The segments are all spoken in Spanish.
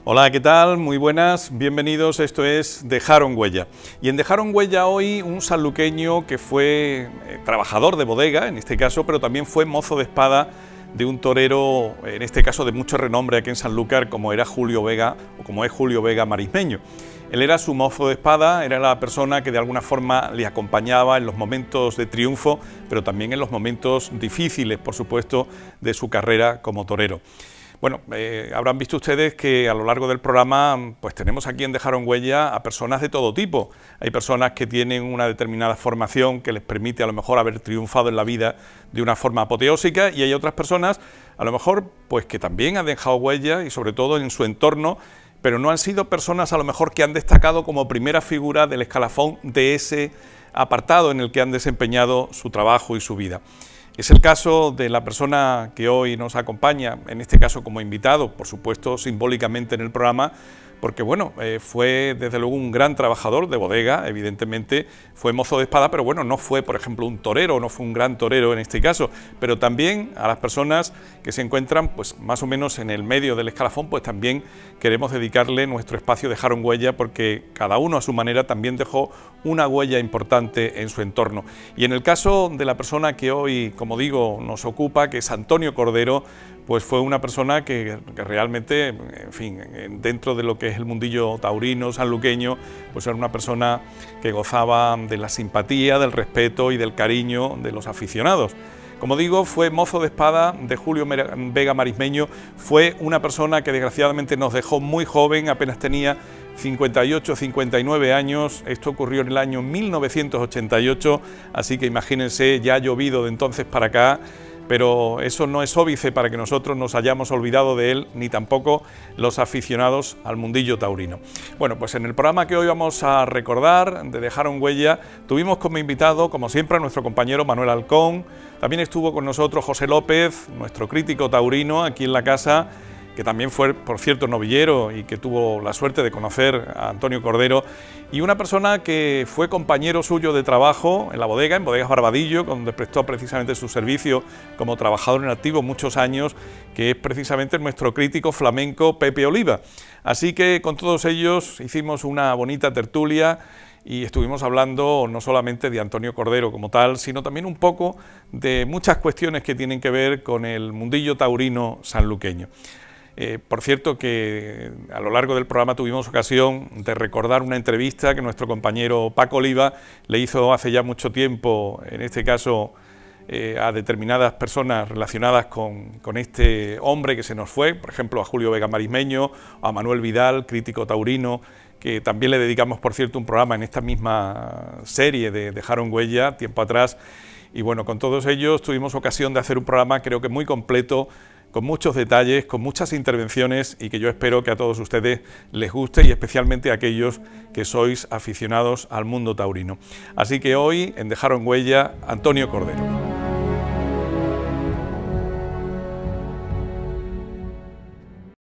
Hola, ¿qué tal? Muy buenas, bienvenidos, esto es Dejaron Huella. Y en Dejaron Huella hoy un sanluqueño que fue trabajador de bodega, en este caso, pero también fue mozo de espada de un torero, en este caso de mucho renombre aquí en Sanlúcar, como era Julio Vega, o como es Julio Vega Marismeño. Él era su mozo de espada, era la persona que de alguna forma le acompañaba en los momentos de triunfo, pero también en los momentos difíciles, por supuesto, de su carrera como torero. Bueno, habrán visto ustedes que a lo largo del programa pues tenemos aquí en Dejaron Huella a personas de todo tipo. Hay personas que tienen una determinada formación que les permite a lo mejor haber triunfado en la vida de una forma apoteósica, y hay otras personas a lo mejor pues que también han dejado huella y sobre todo en su entorno, pero no han sido personas a lo mejor que han destacado como primera figura del escalafón de ese apartado en el que han desempeñado su trabajo y su vida. Es el caso de la persona que hoy nos acompaña, en este caso como invitado, por supuesto simbólicamente en el programa, porque bueno, fue desde luego un gran trabajador de bodega, evidentemente fue mozo de espada, pero bueno, no fue por ejemplo un torero, no fue un gran torero en este caso, pero también a las personas que se encuentran pues más o menos en el medio del escalafón, pues también queremos dedicarle nuestro espacio Dejaron Huella, porque cada uno a su manera también dejó una huella importante en su entorno. Y en el caso de la persona que hoy, como digo, nos ocupa, que es Antonio Cordero, pues fue una persona que realmente, en fin, dentro de lo que es el mundillo taurino, sanluqueño, pues era una persona que gozaba de la simpatía, del respeto y del cariño de los aficionados. Como digo, fue mozo de espada de Julio Vega Marismeño, fue una persona que desgraciadamente nos dejó muy joven, apenas tenía 58, 59 años, esto ocurrió en el año 1988, así que imagínense, ya ha llovido de entonces para acá, pero eso no es óbice para que nosotros nos hayamos olvidado de él, ni tampoco los aficionados al mundillo taurino. Bueno, pues en el programa que hoy vamos a recordar, de Dejaron Huella, tuvimos como invitado, como siempre, a nuestro compañero Manuel Halcón. También estuvo con nosotros José López, nuestro crítico taurino aquí en la casa, que también fue, por cierto, novillero y que tuvo la suerte de conocer a Antonio Cordero, y una persona que fue compañero suyo de trabajo en la bodega, en Bodegas Barbadillo, donde prestó precisamente su servicio como trabajador en activo muchos años, que es precisamente nuestro crítico flamenco Pepe Oliva. Así que con todos ellos hicimos una bonita tertulia y estuvimos hablando no solamente de Antonio Cordero como tal, sino también un poco de muchas cuestiones que tienen que ver con el mundillo taurino sanluqueño. Por cierto que a lo largo del programa tuvimos ocasión de recordar una entrevista que nuestro compañero Paco Oliva le hizo hace ya mucho tiempo, en este caso a determinadas personas relacionadas con este hombre que se nos fue, por ejemplo a Julio Vega Marismeño, a Manuel Vidal, crítico taurino, que también le dedicamos, por cierto, un programa en esta misma serie de Dejaron Huella, tiempo atrás. Y bueno, con todos ellos tuvimos ocasión de hacer un programa creo que muy completo, con muchos detalles, con muchas intervenciones, y que yo espero que a todos ustedes les guste, y especialmente a aquellos que sois aficionados al mundo taurino. Así que hoy, en Dejaron Huella, Antonio Cordero.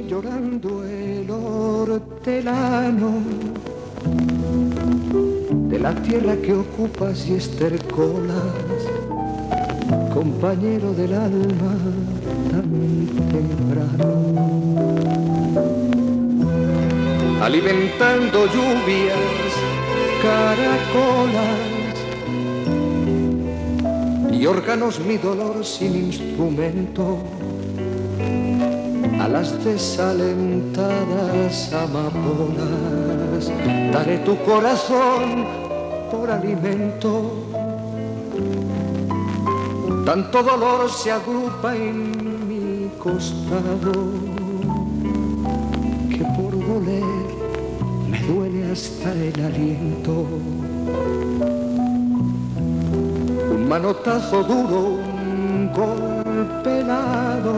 Llorando el hortelano de la tierra que ocupas y estercolas, compañero del alma tan temprano, alimentando lluvias, caracolas y órganos mi dolor sin instrumento, a las desalentadas amapolas daré tu corazón por alimento. Tanto dolor se agrupa en mi costado que por doler me duele hasta el aliento. Un manotazo duro, un golpe helado,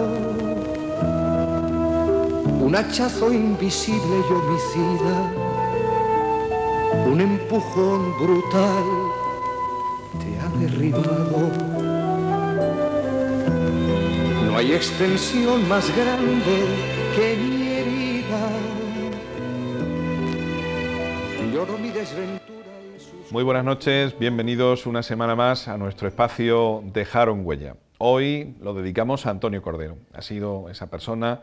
un hachazo invisible y homicida, un empujón brutal te ha derribado. No hay extensión más grande que mi herida. Lloro mi desventura y sus... Muy buenas noches, bienvenidos una semana más a nuestro espacio Dejaron Huella. Hoy lo dedicamos a Antonio Cordero. Ha sido esa persona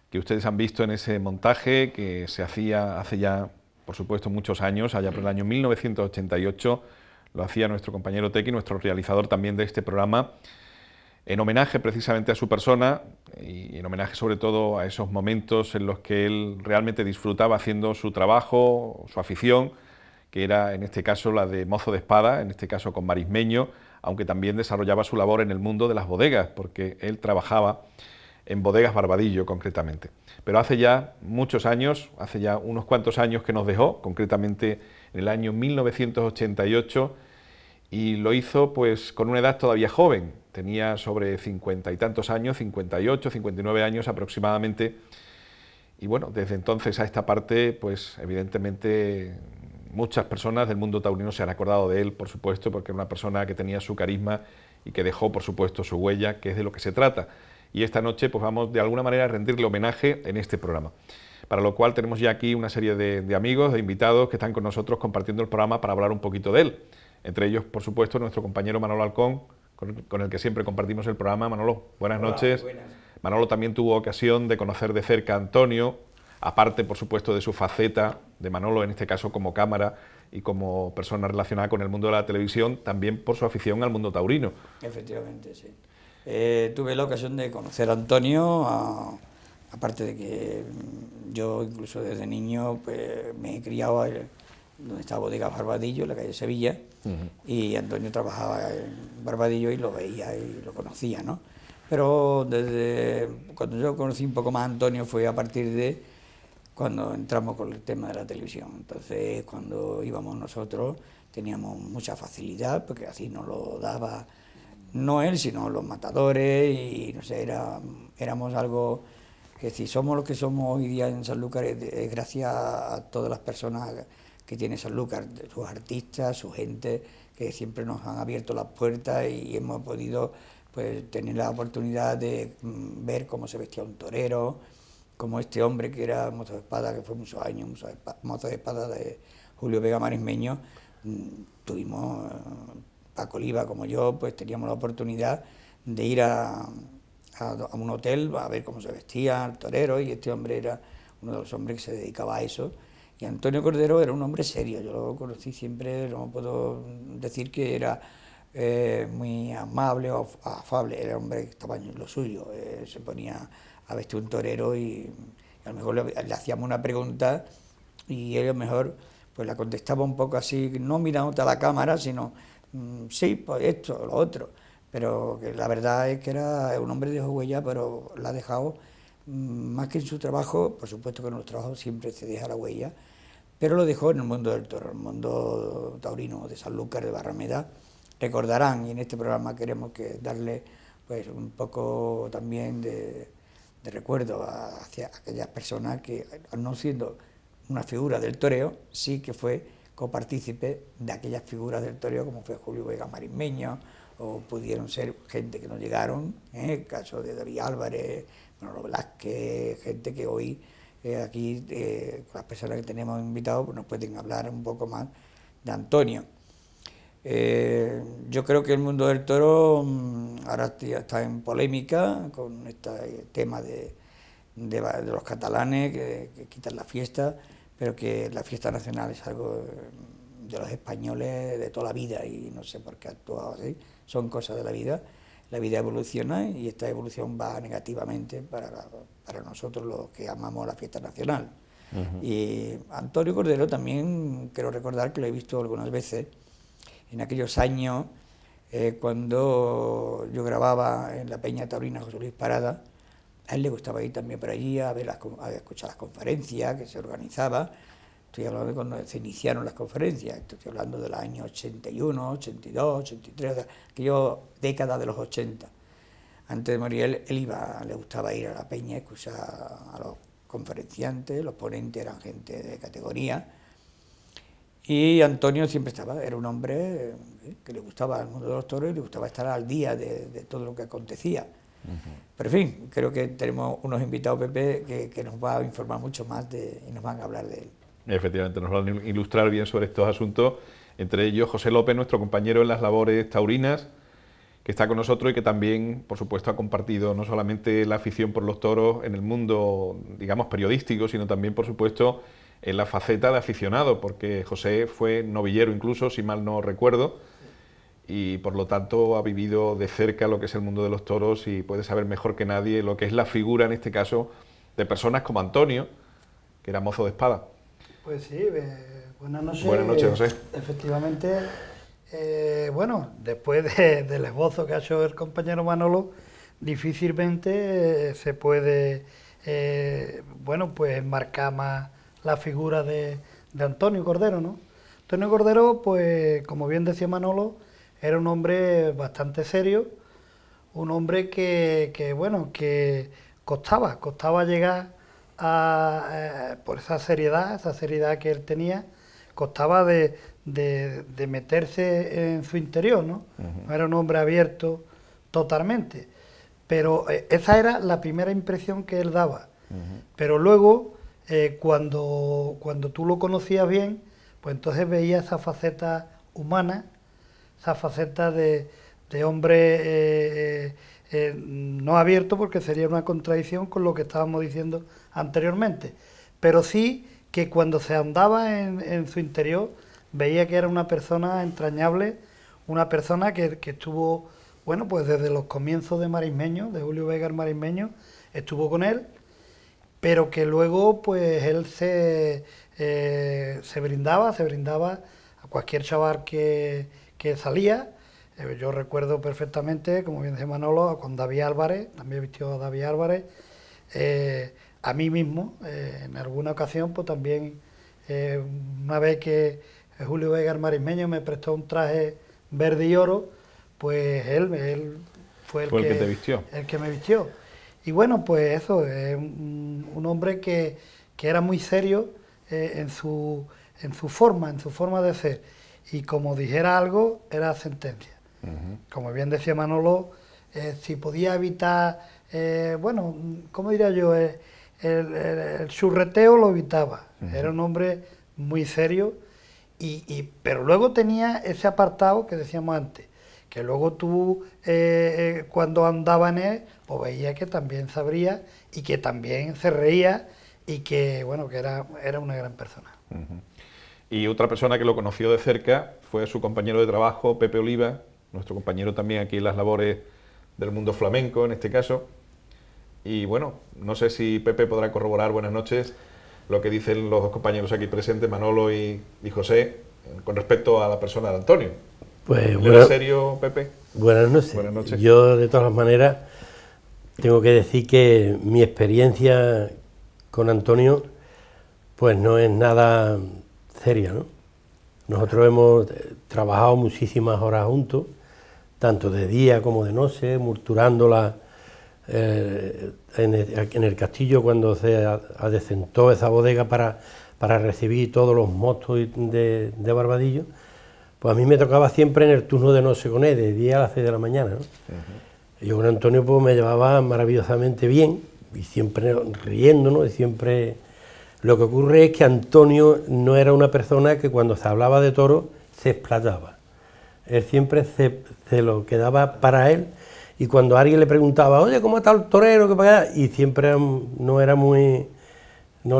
que ustedes han visto en ese montaje que se hacía hace ya, por supuesto, muchos años, allá por el año 1988, lo hacía nuestro compañero Tequi, nuestro realizador también de este programa, en homenaje precisamente a su persona y en homenaje sobre todo a esos momentos en los que él realmente disfrutaba haciendo su trabajo, su afición, que era en este caso la de mozo de espada, en este caso con marismeño, aunque también desarrollaba su labor en el mundo de las bodegas, porque él trabajaba en Bodegas Barbadillo concretamente. Pero hace ya muchos años, hace ya unos cuantos años que nos dejó, concretamente en el año 1988, y lo hizo pues con una edad todavía joven, tenía sobre 50 y tantos años, 58, 59 años aproximadamente, y bueno, desde entonces a esta parte, pues evidentemente muchas personas del mundo taurino se han acordado de él, por supuesto, porque era una persona que tenía su carisma y que dejó, por supuesto, su huella, que es de lo que se trata. Y esta noche pues vamos de alguna manera a rendirle homenaje en este programa, para lo cual tenemos ya aquí una serie de amigos, de invitados que están con nosotros compartiendo el programa para hablar un poquito de él. Entre ellos, por supuesto, nuestro compañero Manolo Alcón, con el que siempre compartimos el programa. Manolo, buenas noches. Buenas. Manolo también tuvo ocasión de conocer de cerca a Antonio, aparte, por supuesto, de su faceta de Manolo, en este caso como cámara y como persona relacionada con el mundo de la televisión, también por su afición al mundo taurino. Efectivamente, sí. Tuve la ocasión de conocer a Antonio, aparte de que yo incluso desde niño pues, me he criado donde estaba Bodegas Barbadillo, en la calle Sevilla, y Antonio trabajaba en Barbadillo y lo veía y lo conocía, ¿no? Pero desde cuando yo conocí un poco más a Antonio fue a partir de cuando entramos con el tema de la televisión. Entonces, cuando íbamos nosotros teníamos mucha facilidad, porque así nos lo daba no él, sino los matadores, y no sé, éramos algo que si somos los que somos hoy día en Sanlúcar es gracias a todas las personas que tiene Sanlúcar, sus artistas, su gente, que siempre nos han abierto las puertas y hemos podido pues tener la oportunidad de ver cómo se vestía un torero, como este hombre que era mozo de espada, que fue muchos años mozo de espada de Julio Vega Marismeño. Tuvimos Paco Oliva como yo, pues teníamos la oportunidad de ir a un hotel a ver cómo se vestía el torero, y este hombre era uno de los hombres que se dedicaba a eso. Y Antonio Cordero era un hombre serio, yo lo conocí siempre, no puedo decir que era muy amable o afable, era un hombre que estaba en lo suyo, se ponía a vestir un torero y a lo mejor le hacíamos una pregunta y él a lo mejor pues la contestaba un poco así, no mirándote a la cámara, sino sí, pues esto, lo otro, pero que la verdad es que era un hombre de huella, pero la ha dejado más que en su trabajo, por supuesto que en los trabajos siempre se deja la huella, pero lo dejó en el mundo del toro, el mundo taurino de Sanlúcar, de Barrameda. Recordarán, y en este programa queremos que darle pues un poco también de recuerdo hacia aquellas personas que, no siendo una figura del toreo, sí que fue copartícipe de aquellas figuras del toreo, como fue Julio Vega Marismeño, o pudieron ser gente que no llegaron, el caso de David Álvarez, Manolo Velázquez, gente que hoy aquí, las personas que tenemos invitados, pues nos pueden hablar un poco más de Antonio. Yo creo que el mundo del toro ahora está en polémica con este tema de los catalanes que quitan la fiesta, pero que la fiesta nacional es algo de los españoles de toda la vida y no sé por qué ha actuado así, son cosas de la vida evoluciona y esta evolución va negativamente para nosotros los que amamos la fiesta nacional. Y Antonio Cordero también quiero recordar que lo he visto algunas veces en aquellos años cuando yo grababa en la Peña Taurina José Luis Parada. A él le gustaba ir también por allí a escuchar las conferencias que se organizaban. Estoy hablando de cuando se iniciaron las conferencias, estoy hablando de los años 81, 82, 83, aquella década de los 80. Antes de morir él le gustaba ir a la Peña a escuchar a los conferenciantes, los ponentes eran gente de categoría. Y Antonio siempre era un hombre que le gustaba el mundo de los toros y le gustaba estar al día de todo lo que acontecía. Pero en fin, creo que tenemos unos invitados, Pepe, que nos va a informar mucho más y nos van a hablar de él. Efectivamente, nos van a ilustrar bien sobre estos asuntos, entre ellos José López, nuestro compañero en las labores taurinas, que está con nosotros y que también, por supuesto, ha compartido no solamente la afición por los toros en el mundo, digamos, periodístico, sino también, por supuesto, en la faceta de aficionado, porque José fue novillero incluso, si mal no recuerdo, y por lo tanto ha vivido de cerca lo que es el mundo de los toros y puede saber mejor que nadie lo que es la figura, en este caso, de personas como Antonio, que era mozo de espada. Pues sí, buenas noches. Buenas noches, José. Efectivamente, bueno, después del esbozo que ha hecho el compañero Manolo, difícilmente se puede, bueno, pues enmarcar más la figura de Antonio Cordero, ¿no? Antonio Cordero, pues como bien decía Manolo, era un hombre bastante serio, un hombre que bueno, que costaba llegar a, por esa seriedad que él tenía, costaba de meterse en su interior, ¿no? No era un hombre abierto totalmente, pero esa era la primera impresión que él daba. Pero luego, cuando tú lo conocías bien, pues entonces veías esa faceta humana, esa faceta de hombre no abierto, porque sería una contradicción con lo que estábamos diciendo anteriormente, pero sí que cuando se andaba en su interior veía que era una persona entrañable, una persona que estuvo, bueno, pues desde los comienzos de Marismeño, de Julio Vega el Marismeño, estuvo con él, pero que luego pues él se brindaba a cualquier chaval que salía. Yo recuerdo perfectamente, como bien decía Manolo, con David Álvarez, también vistió a David Álvarez, a mí mismo, en alguna ocasión, pues también, una vez que Julio Vega el Marismeño me prestó un traje verde y oro, pues él fue el que te vistió. El que me vistió. Y bueno, pues eso, un hombre que era muy serio en su forma de ser, y como dijera algo, era sentencia. Como bien decía Manolo, si podía evitar, bueno, ¿cómo diría yo? El churreteo lo evitaba. Era un hombre muy serio, pero luego tenía ese apartado que decíamos antes, que luego tú, cuando andaba en él, pues veía que también sabría y que también se reía y que, bueno, que era una gran persona. Y otra persona que lo conoció de cerca fue su compañero de trabajo, Pepe Oliva, nuestro compañero también aquí en las labores del mundo flamenco, en este caso. Y bueno, no sé si Pepe podrá corroborar, buenas noches, lo que dicen los dos compañeros aquí presentes, Manolo y José, con respecto a la persona de Antonio. Pues ¿Era serio, Pepe? Buenas noches. Buenas noches. Yo, de todas maneras, tengo que decir que mi experiencia con Antonio, pues no es nada seria, ¿no? Nosotros hemos trabajado muchísimas horas juntos, tanto de día como de noche, murturándola en el castillo cuando se adecentó esa bodega para recibir todos los mostos de Barbadillo. Pues a mí me tocaba siempre en el turno de noche con él, de 10 a las 6 de la mañana, ¿no? Yo con Antonio pues me llevaba maravillosamente bien, y siempre riéndonos, y siempre... Lo que ocurre es que Antonio no era una persona que cuando se hablaba de toros se explayaba. Él siempre se lo quedaba para él, y cuando alguien le preguntaba, oye, ¿cómo está el torero? Y siempre no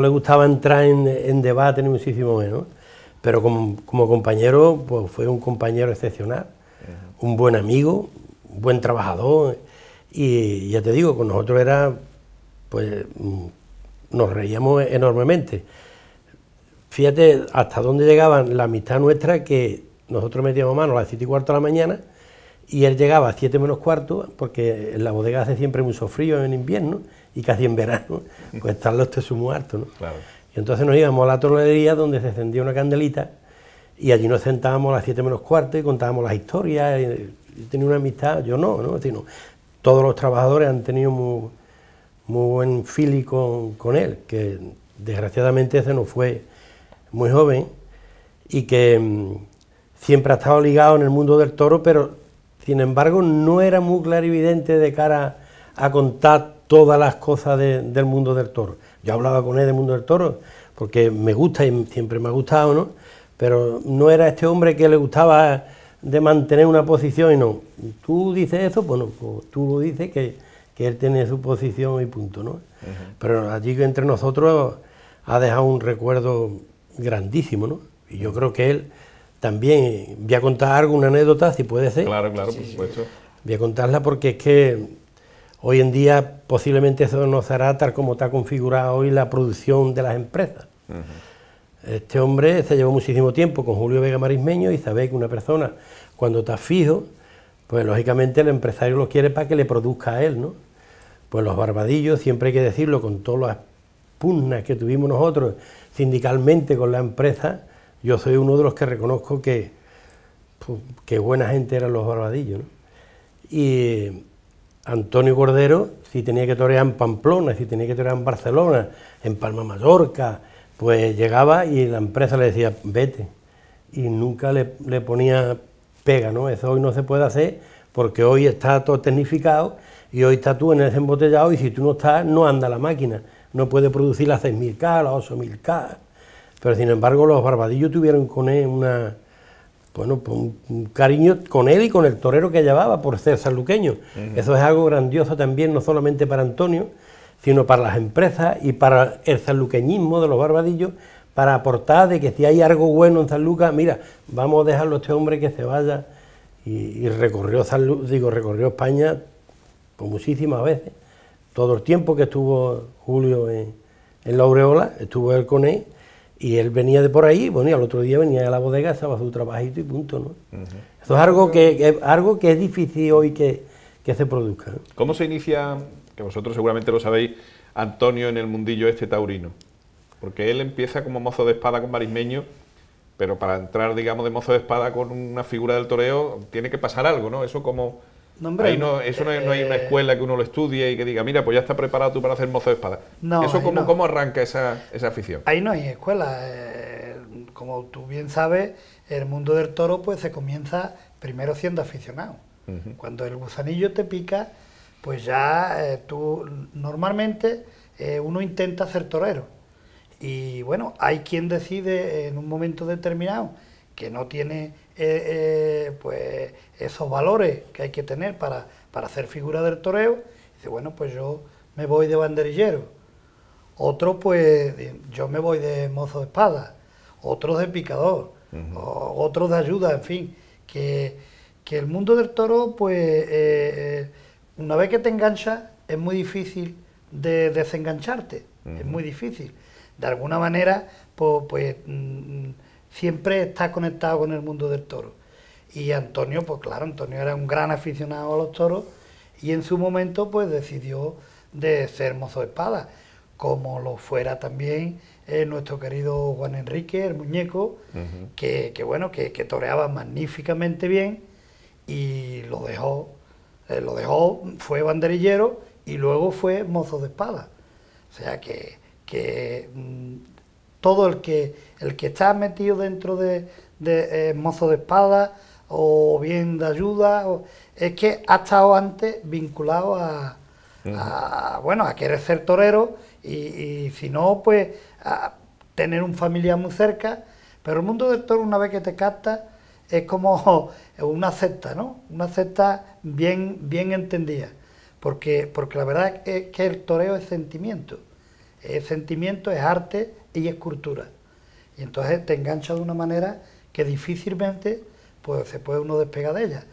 le gustaba entrar en debate ni muchísimo menos. Pero como compañero, pues fue un compañero excepcional, un buen amigo, un buen trabajador, y ya te digo, con nosotros era, pues, nos reíamos enormemente. Fíjate hasta dónde llegaba la amistad nuestra, que nosotros metíamos mano a las 7:15 de la mañana, y él llegaba a 7 menos cuarto, porque en la bodega hace siempre mucho frío en invierno, y casi en verano, pues están los tesos muy altos, ¿no? Claro. Y entonces nos íbamos a la tornelería donde se encendía una candelita, y allí nos sentábamos a las 7 menos cuarto y contábamos las historias. Y tenía una amistad, yo no, sino todos los trabajadores han tenido muy buen feeling con él, que desgraciadamente se nos fue muy joven, y que siempre ha estado ligado en el mundo del toro, pero sin embargo no era muy clarividente de cara a contar todas las cosas del mundo del toro. Yo hablaba con él del mundo del toro porque me gusta y siempre me ha gustado, ¿no? Pero no era este hombre que le gustaba de mantener una posición y no. Tú dices eso, bueno, pues tú lo dices que él tiene su posición y punto, ¿no? Pero allí entre nosotros ha dejado un recuerdo grandísimo, ¿no? Y yo creo que él también, voy a contar algo, una anécdota, si puede ser. Claro, claro, por supuesto. Voy a contarla porque es que hoy en día posiblemente eso no será tal como está configurada hoy la producción de las empresas. Este hombre se llevó muchísimo tiempo con Julio Vega Marismeño y sabe que una persona cuando está fijo, pues lógicamente el empresario lo quiere para que le produzca a él, ¿no? Pues los Barbadillos, siempre hay que decirlo, con todas las pugnas que tuvimos nosotros sindicalmente con la empresa, yo soy uno de los que reconozco que buena gente eran los Barbadillos, ¿no? Y Antonio Cordero, si tenía que torear en Pamplona, si tenía que torear en Barcelona, en Palma Mallorca, pues llegaba y la empresa le decía, vete, y nunca le ponía pega, ¿no? Eso hoy no se puede hacer porque hoy está todo tecnificado y hoy estás tú en el embotellado y si tú no estás, no anda la máquina, no puede producir las 6.000K, las 8.000K, pero sin embargo los Barbadillos tuvieron con él un cariño con él y con el torero que llevaba por ser sanluqueño. Eso es algo grandioso también, no solamente para Antonio, sino para las empresas y para el sanluqueñismo de los Barbadillos, para aportar de que si hay algo bueno en San Lucas, mira, vamos a dejarlo a este hombre que se vaya, y recorrió España pues, muchísimas veces. Todo el tiempo que estuvo Julio en la Aureola, estuvo él con él, y él venía de por ahí, bueno, y al otro día venía a la bodega, estaba su trabajito y punto, ¿no? Eso es algo que es difícil hoy que se produzca, ¿no? ¿Cómo se inicia, que vosotros seguramente lo sabéis, Antonio en el mundillo este taurino? Porque él empieza como mozo de espada con Marismeño, pero para entrar, digamos, de mozo de espada con una figura del toreo, tiene que pasar algo, ¿no? Eso como... No, hombre, no hay una escuela que uno lo estudie y que diga, mira, pues ya está preparado tú para hacer mozo de espada. No, ¿eso cómo arranca esa afición? Ahí no hay escuela. Como tú bien sabes, el mundo del toro pues se comienza primero siendo aficionado. Cuando el gusanillo te pica, pues ya tú normalmente uno intenta ser torero. Y bueno, hay quien decide en un momento determinado que no tiene pues esos valores que hay que tener para hacer figura del toreo, dice, bueno, pues yo me voy de banderillero. Otro, pues yo me voy de mozo de espada, otros de picador, otros de ayuda, en fin, que el mundo del toro, pues una vez que te enganchas, es muy difícil de desengancharte, es muy difícil. De alguna manera, pues siempre está conectado con el mundo del toro. Y Antonio, pues claro, Antonio era un gran aficionado a los toros y en su momento pues decidió de ser mozo de espada, como lo fuera también nuestro querido Juan Enrique, el muñeco, que toreaba magníficamente bien y lo dejó, fue banderillero y luego fue mozo de espada. O sea que todo el que está metido dentro de mozo de espada o bien de ayuda, es que ha estado antes vinculado a querer ser torero y si no, pues a tener un familiar muy cerca. Pero el mundo del toro, una vez que te capta, es como una secta, ¿no? Una secta bien entendida, porque la verdad es que el toreo es sentimiento. Es sentimiento, es arte y es cultura. Y entonces te engancha de una manera que difícilmente pues, se puede uno despegar de ella.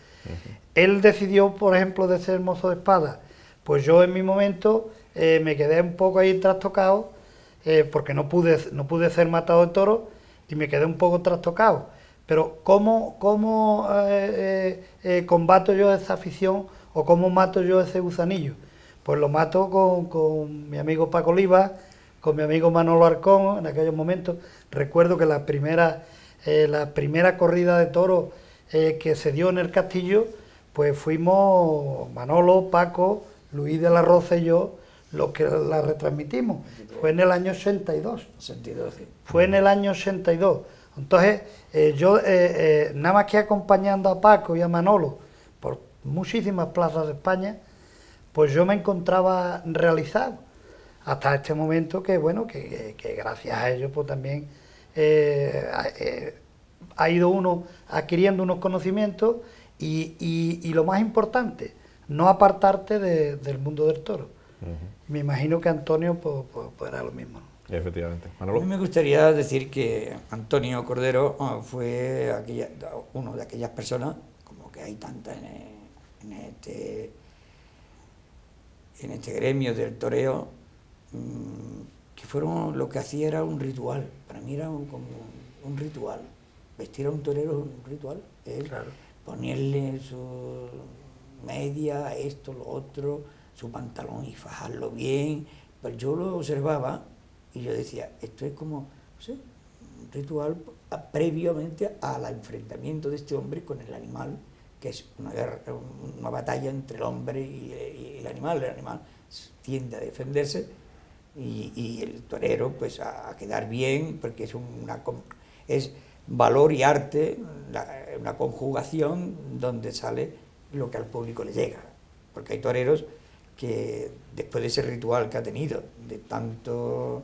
Él decidió, por ejemplo, de ser mozo de espada. Pues yo en mi momento me quedé un poco ahí trastocado, porque no pude ser matado de toro y me quedé un poco trastocado. Pero ¿cómo combato yo esa afición o cómo mato yo ese gusanillo? Pues lo mato con mi amigo Paco Oliva, con mi amigo Manolo Arcón. En aquellos momentos recuerdo que la primera corrida de toros que se dio en el castillo, pues fuimos Manolo, Paco, Luis de la Roza y yo los que la retransmitimos. Fue en el año 82. Fue en el año 82. Entonces yo nada más que acompañando a Paco y a Manolo por muchísimas plazas de España, pues yo me encontraba realizado hasta este momento que bueno, que gracias a ellos pues también ha ido uno adquiriendo unos conocimientos y lo más importante, no apartarte del mundo del toro. Me imagino que Antonio pues era lo mismo, ¿no? Efectivamente. A mí me gustaría decir que Antonio Cordero fue uno de aquellas personas, como que hay tantas en este gremio del toreo, que fueron, lo que hacía era un ritual. Para mí era como un ritual. Vestir a un torero es un ritual. Claro. Ponerle su media, esto, lo otro, su pantalón y fajarlo bien. Pero yo lo observaba y yo decía, esto es como, no sé, un ritual previamente al enfrentamiento de este hombre con el animal, que es una guerra, una batalla entre el hombre y el animal. El animal tiende a defenderse y el torero pues a quedar bien, porque es valor y arte, una conjugación donde sale lo que al público le llega. Porque hay toreros que después de ese ritual que ha tenido, de tanto,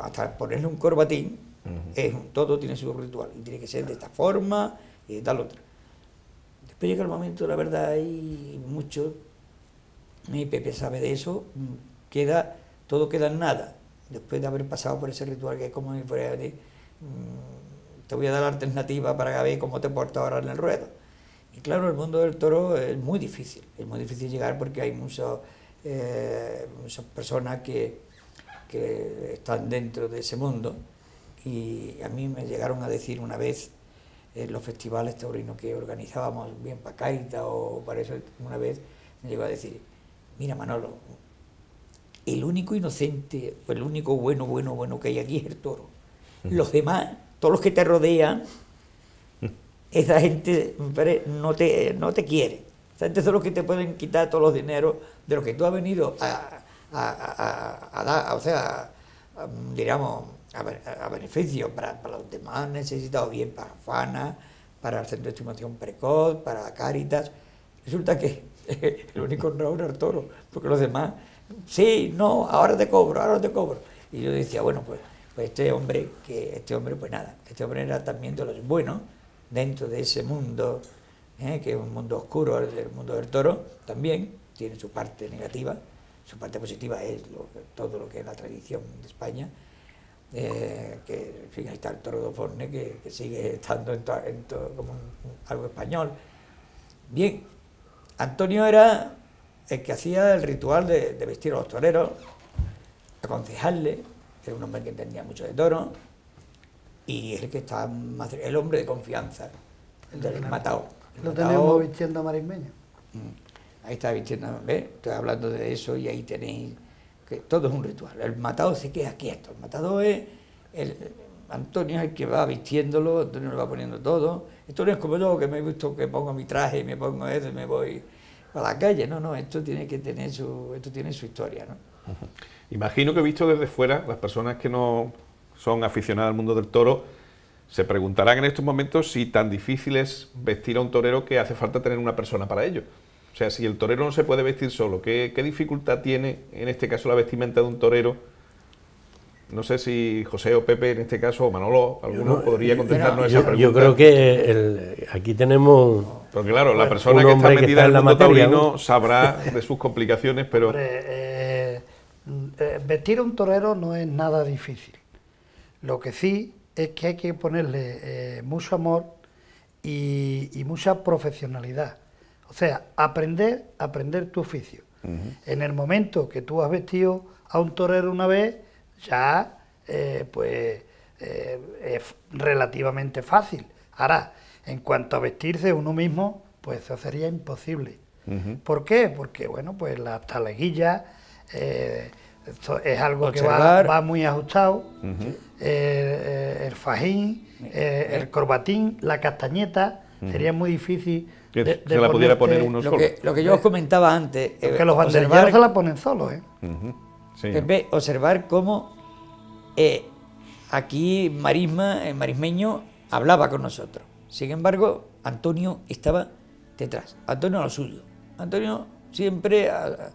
hasta ponerle un corbatín, todo tiene su ritual, y tiene que ser de esta forma y de tal otra. Después llega el momento, la verdad, y mucho, mi Pepe sabe de eso, todo queda en nada, después de haber pasado por ese ritual, que es como si fuera de, te voy a dar la alternativa para ver cómo te portas ahora en el ruedo. Y claro, el mundo del toro es muy difícil llegar, porque hay muchas personas que están dentro de ese mundo, y a mí me llegaron a decir una vez en los festivales taurinos que organizábamos, bien para Cáritas o para eso, una vez me llegó a decir, mira Manolo, el único inocente, el único bueno que hay aquí es el toro. Los demás, todos los que te rodean, esa gente no te quiere. Esa gente son los que te pueden quitar todos los dineros de lo que tú has venido a dar, o sea, digamos, a beneficio para los demás necesitados, bien para Fana, para el Centro de Estimación Precoz, para Cáritas. Resulta que el único honrado era el toro, porque los demás, sí, no, ahora te cobro. Y yo decía, bueno, pues este hombre, pues nada, este hombre era también de los buenos, dentro de ese mundo, que es un mundo oscuro, el mundo del toro, también tiene su parte negativa, su parte positiva es todo lo que es la tradición de España, que en fin, ahí está el toro de Forne, que sigue estando en todo como algo español. Bien, Antonio era el que hacía el ritual de vestir a los toreros, aconsejarle, era un hombre que entendía mucho de toro, y es el que está más, el hombre de confianza, el del matao. Lo tenemos vistiendo a Marismeño. Ahí está vistiendo, ¿ves? Estoy hablando de eso y ahí tenéis que todo es un ritual. El matado se queda quieto, el matado es Antonio es el que va vistiéndolo, Antonio le va poniendo todo. Esto no es como yo, que me he visto que pongo mi traje y me pongo eso y me voy a la calle. No, esto tiene que tener su historia, ¿no? Imagino que, visto desde fuera, las personas que no son aficionadas al mundo del toro se preguntarán en estos momentos si tan difícil es vestir a un torero, que hace falta tener una persona para ello. O sea, si el torero no se puede vestir solo, ¿qué dificultad tiene en este caso la vestimenta de un torero? No sé si José o Pepe, en este caso, o Manolo, alguno podría contestarnos esa pregunta. Yo creo que aquí tenemos... Porque claro, la persona que está metida en el mundo taurino sabrá de sus complicaciones, pero... vestir a un torero no es nada difícil. Lo que sí es que hay que ponerle mucho amor y mucha profesionalidad. O sea, aprender tu oficio. En el momento que tú has vestido a un torero una vez, ya es relativamente fácil. Ahora, en cuanto a vestirse uno mismo, pues eso sería imposible. ¿Por qué? Porque, bueno, pues las taleguillas, esto es algo que va muy ajustado, el fajín, el corbatín, la castañeta, sería muy difícil que se la pudiera poner uno solo. Lo que yo os comentaba antes, que los banderilleros se la ponen solos, Sí. Observar cómo aquí Marismeño hablaba con nosotros. Sin embargo, Antonio estaba detrás, Antonio a lo suyo. Antonio siempre al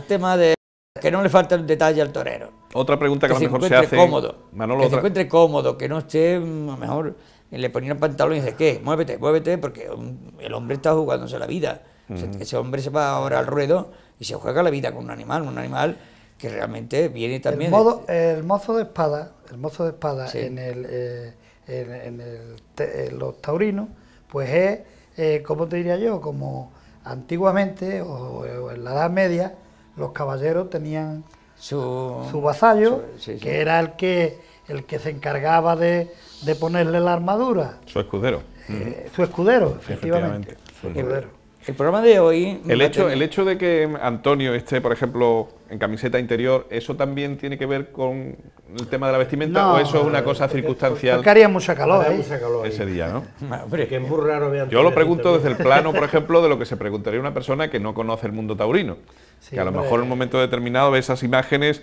tema de que no le falta un detalle al torero. Otra pregunta que a lo mejor se hace... cómodo, Manolo, que se otra... encuentre cómodo, que no esté, a lo mejor le ponían pantalón y dice, ¿qué? Muévete, muévete, porque el hombre está jugándose la vida. Ese hombre se va ahora al ruedo y se juega la vida con un animal que realmente viene también... El mozo de espada Sí. en los taurinos, pues es, ¿cómo te diría yo? Como antiguamente, o en la Edad Media, los caballeros tenían su vasallo, sí. que era el que se encargaba de ponerle la armadura. Su escudero. Su escudero, efectivamente. Su El escudero. programa de hoy... El hecho de que Antonio esté, por ejemplo, en camiseta interior, ¿eso también tiene que ver con el tema de la vestimenta? No, ¿O eso es una cosa circunstancial Porque haría mucha calor, Habrá ¿eh? mucha calor ahí. ese día, ¿no? Hombre, Que es muy raro ver a Yo lo Antonio pregunto así desde el plano, por ejemplo, de lo que se preguntaría una persona que no conoce el mundo taurino. Sí, Que a lo hombre. mejor en un momento determinado ve esas imágenes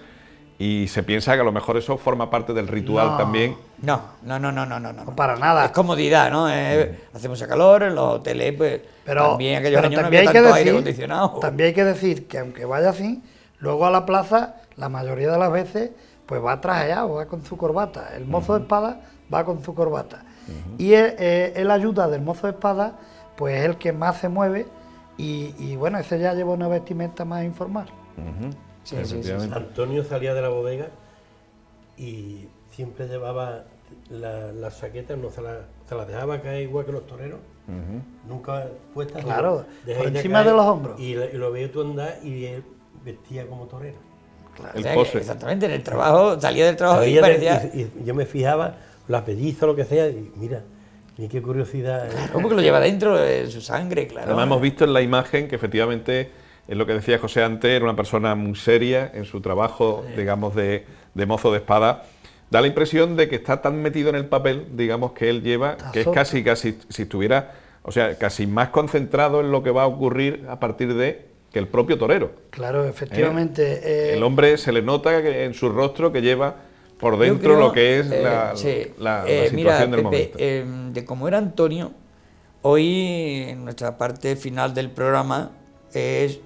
y se piensa que a lo mejor eso forma parte del ritual No. también. no. No, para nada. Es comodidad, ¿no? Hace mucho calor, en los hoteles, pues Pero también aquellos años no también había hay que tanto aire decir, acondicionado. también hay que decir que aunque vaya así, luego a la plaza, la mayoría de las veces, pues va trajeado, va con su corbata. El mozo de espada va con su corbata. Y la ayuda del mozo de espada, pues es el que más se mueve y bueno, ese ya lleva una vestimenta más informal. Sí. Antonio salía de la bodega y siempre llevaba las chaquetas, no se las dejaba caer igual que los toreros, nunca puestas. Claro, dejaba por ir encima caer de los hombros. Y lo veía tú andar y él vestía como torero. El O sea, pose. que exactamente, en el trabajo, salía del trabajo y Salía parecía... y yo me fijaba, la pelliza, lo que sea, y mira, ni qué curiosidad. ¿Cómo que lo lleva dentro de su sangre? Claro. Además hemos visto en la imagen que efectivamente, es lo que decía José antes, era una persona muy seria en su trabajo, digamos, de mozo de espada. Da la impresión de que está tan metido en el papel, digamos, que él lleva, que es casi, si estuviera, o sea, casi más concentrado en lo que va a ocurrir a partir de que el propio torero. Claro, efectivamente. El hombre se le nota que en su rostro que lleva por Yo dentro creo, lo que es la situación mira, del Pepe, momento. De cómo era Antonio, hoy en nuestra parte final del programa es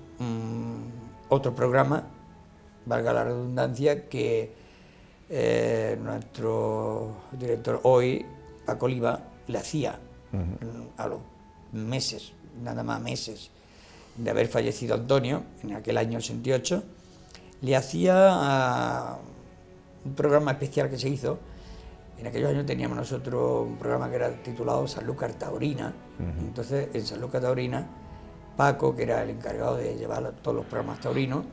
otro programa, valga la redundancia, que nuestro director hoy, Paco Oliva, le hacía a los meses, nada más meses de haber fallecido Antonio, en aquel año 88, le hacía un programa especial que se hizo. En aquellos años teníamos nosotros un programa que era titulado Sanlúcar Taurina. Entonces, en Sanlúcar Taurina, Paco, que era el encargado de llevar todos los programas taurinos,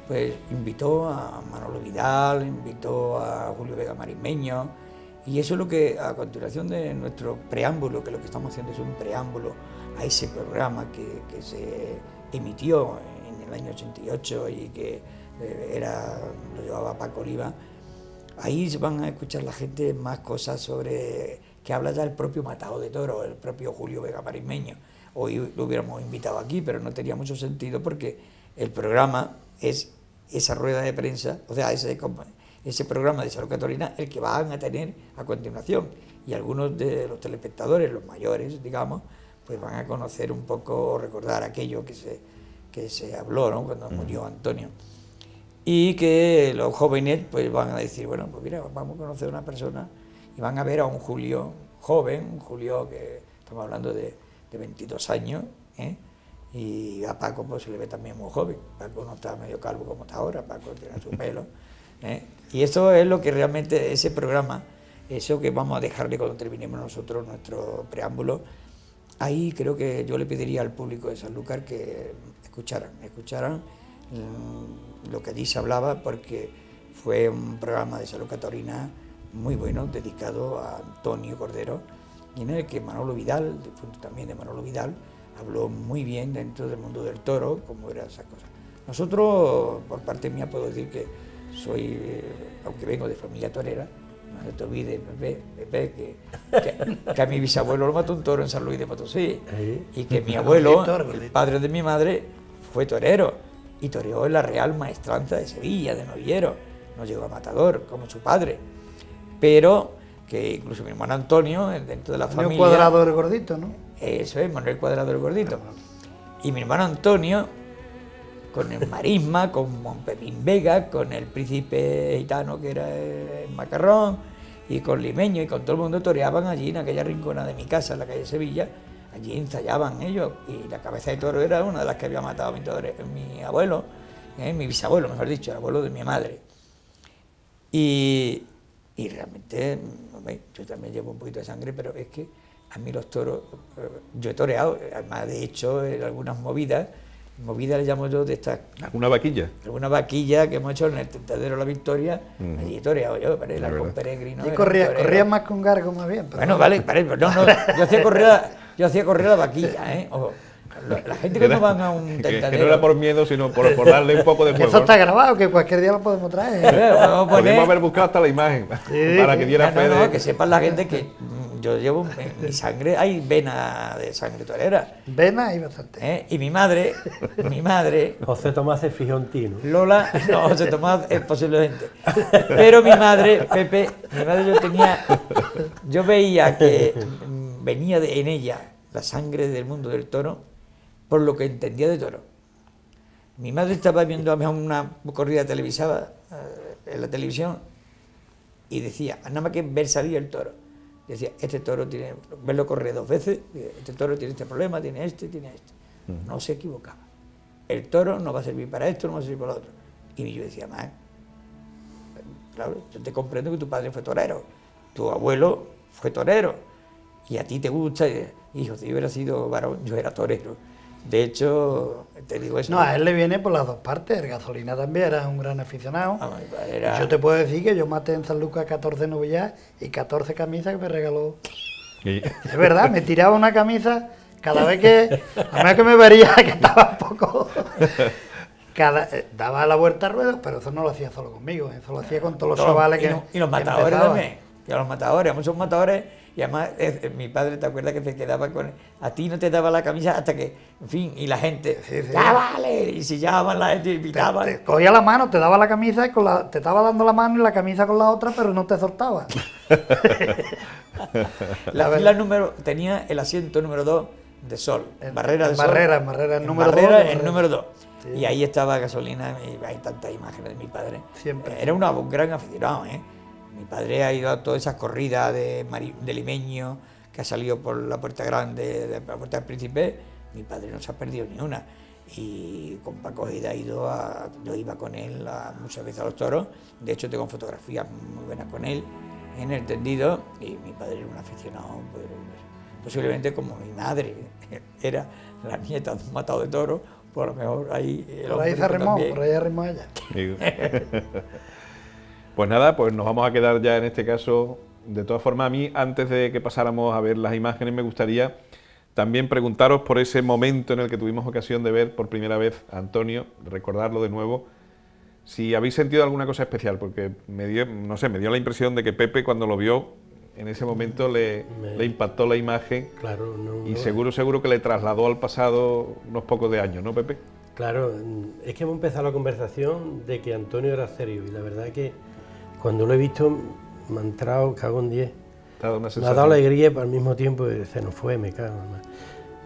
pues invitó a Manolo Vidal, invitó a Julio Vega Marismeño, y eso es lo que, a continuación de nuestro preámbulo, que lo que estamos haciendo es un preámbulo a ese programa que se emitió en el año 88 y que lo llevaba Paco Oliva. Ahí van a escuchar la gente más cosas sobre que habla ya el propio matador de toros, el propio Julio Vega Marismeño. Hoy lo hubiéramos invitado aquí, pero no tenía mucho sentido porque el programa es esa rueda de prensa, o sea, ese programa de Sanlúcar Taurina, el que van a tener a continuación. Y algunos de los telespectadores, los mayores, digamos, pues van a conocer un poco, recordar aquello que se habló, ¿no?, cuando murió Antonio. Y que los jóvenes pues van a decir, bueno, pues mira, vamos a conocer a una persona y van a ver a un Julio joven, un Julio que estamos hablando de 22 años, y a Paco pues se le ve también muy joven. Paco no está medio calvo como está ahora, Paco tiene su pelo, y eso es lo que realmente ese programa, eso que vamos a dejarle cuando terminemos nosotros nuestro preámbulo. Ahí creo que yo le pediría al público de Sanlúcar que escucharan lo que allí se hablaba, porque fue un programa de Sanlúcar Taurina muy bueno, dedicado a Antonio Cordero, y en el que Manolo Vidal, difunto también de Manolo Vidal, habló muy bien dentro del mundo del toro, cómo eran esas cosas. Nosotros, por parte mía, puedo decir que soy, aunque vengo de familia torera, no se te olvide, Pepe, que a mi bisabuelo lo mató un toro en San Luis de Potosí, y que mi abuelo, el padre de mi madre, fue torero, y toreó en la Real Maestranza de Sevilla, de novillero, no llegó a matador, como su padre, pero que incluso mi hermano Antonio, dentro de la familia... Cuadrado el gordito, ¿no? Eso es, Manuel Cuadrado el gordito. Y mi hermano Antonio con el Marisma, con Pepín Vega, con el príncipe gitano que era el Macarrón, y con Limeño, y con todo el mundo toreaban allí en aquella rincona de mi casa, en la calle Sevilla. Allí ensayaban ellos, y la cabeza de toro era una de las que había matado mi abuelo, mi bisabuelo, mejor dicho, el abuelo de mi madre. Y realmente, hombre, yo también llevo un poquito de sangre, pero es que a mí los toros, yo he toreado, además de hecho, en algunas movidas le llamo yo de estas... ¿Alguna vaquilla? Alguna vaquilla que hemos hecho en el Tentadero de la Victoria, allí he toreado yo, para ir con peregrino. Y corría más con gargo más bien. Bueno, vale, pero no, yo hacía correr la vaquilla, ¿eh? Ojo. La gente que no van a un tentadero... Que no era por miedo, sino por darle un poco de fuego. Eso está grabado, que cualquier día lo podemos traer. Podríamos haber buscado hasta la imagen, para que diera fe de... que sepan la gente que yo llevo en mi sangre, hay vena de sangre torera. Vena hay bastante. Y mi madre... José Tomás se fijó en ti, ¿no? Lola, no, José Tomás posiblemente. Pero mi madre, Pepe, yo veía que venía en ella la sangre del mundo del toro, por lo que entendía de toro. Mi madre estaba viendo a lo mejor una corrida televisada en la televisión y decía, nada más que ver salir el toro, decía, este toro tiene, verlo correr 2 veces, este toro tiene este problema, tiene este. No se equivocaba. El toro no va a servir para esto, no va a servir para lo otro. Y yo decía, más, claro, yo te comprendo que tu padre fue torero, tu abuelo fue torero, y a ti te gusta, hijo, si yo hubiera sido varón, yo era torero. De hecho, te digo eso. No, a él le viene por las dos partes. El Gasolina también era un gran aficionado. Yo te puedo decir que yo maté en San Lucas 14 novillas y 14 camisas que me regaló. Sí. Es verdad, me tiraba una camisa cada vez que... A menos que me vería que estaba un poco... daba la vuelta a ruedas, pero eso no lo hacía solo conmigo, eso lo hacía con todos los chavales que... Y los matadores también. Y a los matadores, a muchos matadores... Y además, mi padre, ¿te acuerdas que se quedaba con él? A ti no te daba la camisa hasta que, en fin, y la gente, ¡ya vale! Y si llaman la gente, invitaban. Te cogía la mano, te daba la camisa, y te estaba dando la mano y la camisa con la otra, pero no te soltaba. La fila tenía el asiento número 2 de sol, barrera de sol. Barrera, el número 2. El número 2. Sí. Y ahí estaba Gasolina, y hay tantas imágenes de mi padre. Siempre. Era un gran aficionado, ¿eh? Mi padre ha ido a todas esas corridas de Limeño, que ha salido por la Puerta Grande, de la Puerta del Príncipe. Mi padre no se ha perdido ni una. Y con Paco Ida yo iba con él muchas veces a los toros. De hecho, tengo fotografías muy buenas con él en el tendido. Y mi padre era un aficionado, pues, posiblemente como mi madre era la nieta de un matado de toros, por lo mejor ahí... Por ahí arrimó ella. Pues nada, pues nos vamos a quedar ya en este caso. De todas formas, a mí, antes de que pasáramos a ver las imágenes, me gustaría también preguntaros por ese momento en el que tuvimos ocasión de ver por primera vez a Antonio, recordarlo de nuevo, si habéis sentido alguna cosa especial, porque me dio la impresión de que Pepe, cuando lo vio, en ese momento le impactó la imagen. Claro, y seguro que le trasladó al pasado unos pocos de años, ¿no, Pepe? Claro, es que hemos empezado la conversación de que Antonio era serio, y la verdad es que cuando lo he visto me ha entrado, cago en 10. Me ha dado alegría, pero al mismo tiempo se nos fue, me cago.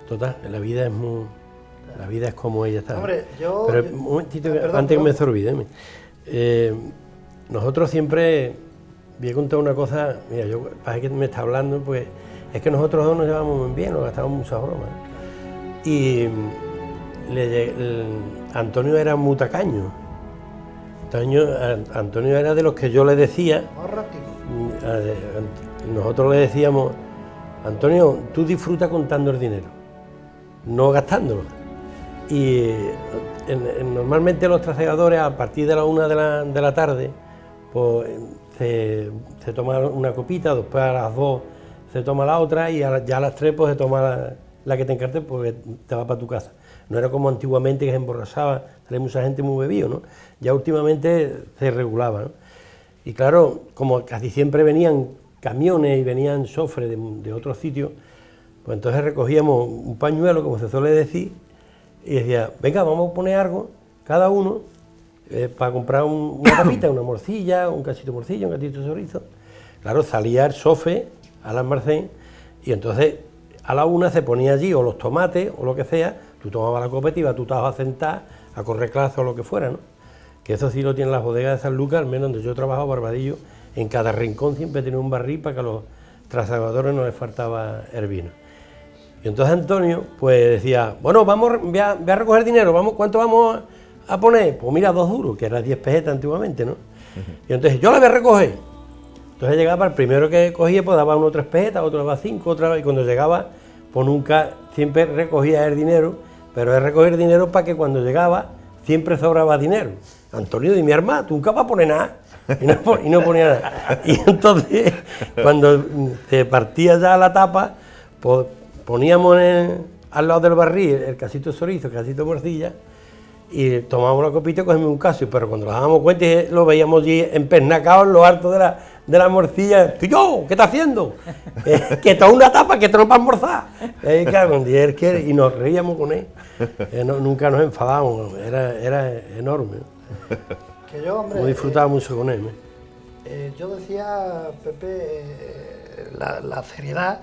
Total, la vida es como ella está. Hombre, pero un momentito, antes que me olvide. Nosotros siempre, voy a contar una cosa, mira, parece que me está hablando, pues es que nosotros dos nos llevamos muy bien, nos gastamos muchas bromas. Y Antonio era muy tacaño. Antonio era de los que yo le decía, nosotros le decíamos, Antonio, tú disfruta contando el dinero, no gastándolo. Y normalmente los trasegadores, a partir de la 1 de la tarde, pues se toma una copita, después a las 2 se toma la otra, y ya a las 3 pues se toma la que te encarte, porque te vas para tu casa. No era como antiguamente, que se emborrachaba, salía mucha gente muy bebido, ¿no? Ya últimamente se regulaba, ¿no? Y claro, como casi siempre venían camiones y venían sofres de otros sitios, pues entonces recogíamos un pañuelo, como se suele decir, y decía, venga, vamos a poner algo, cada uno, para comprar una tapita, una morcilla, un cachito de morcilla, un cachito de chorizo. Claro, salía el sofe al almacén, y entonces a la 1 se ponía allí, o los tomates, o lo que sea. Tú tomabas la copetiva, tú estabas a sentar a correr clases o lo que fuera, ¿no? Que eso sí lo tienen las bodegas de Sanlúcar, al menos donde yo he trabajado, Barbadillo, en cada rincón siempre tenía un barril para que a los trasabadores no les faltaba el vino. Y entonces Antonio pues decía, bueno, voy a recoger dinero, ¿cuánto vamos a poner? Pues mira, 2 duros, que eran 10 pesetas antiguamente, ¿no? Y entonces yo la voy a recoger. Entonces llegaba, el primero que cogía pues daba 1 o 3 pesetas, otro daba 5, otra, y cuando llegaba pues nunca, siempre recogía el dinero, pero es recoger dinero para que cuando llegaba siempre sobraba dinero. Antonio, de mi arma, tú nunca vas a poner nada. Y no ponía nada. Y entonces, cuando se partía ya la tapa, pues poníamos al lado del barril el casito de chorizo, el casito de morcilla, y tomábamos la copita y cogíamos un caso. Pero cuando nos dábamos cuenta, lo veíamos allí empernacado en lo alto de la morcilla. ¡Tío, qué estás haciendo! Que toda una tapa, que te no para almorzar. Y nos reíamos con él. Nunca nos enfadábamos, era enorme. Que yo, hombre, lo disfrutaba mucho con él. Yo decía, Pepe, la seriedad,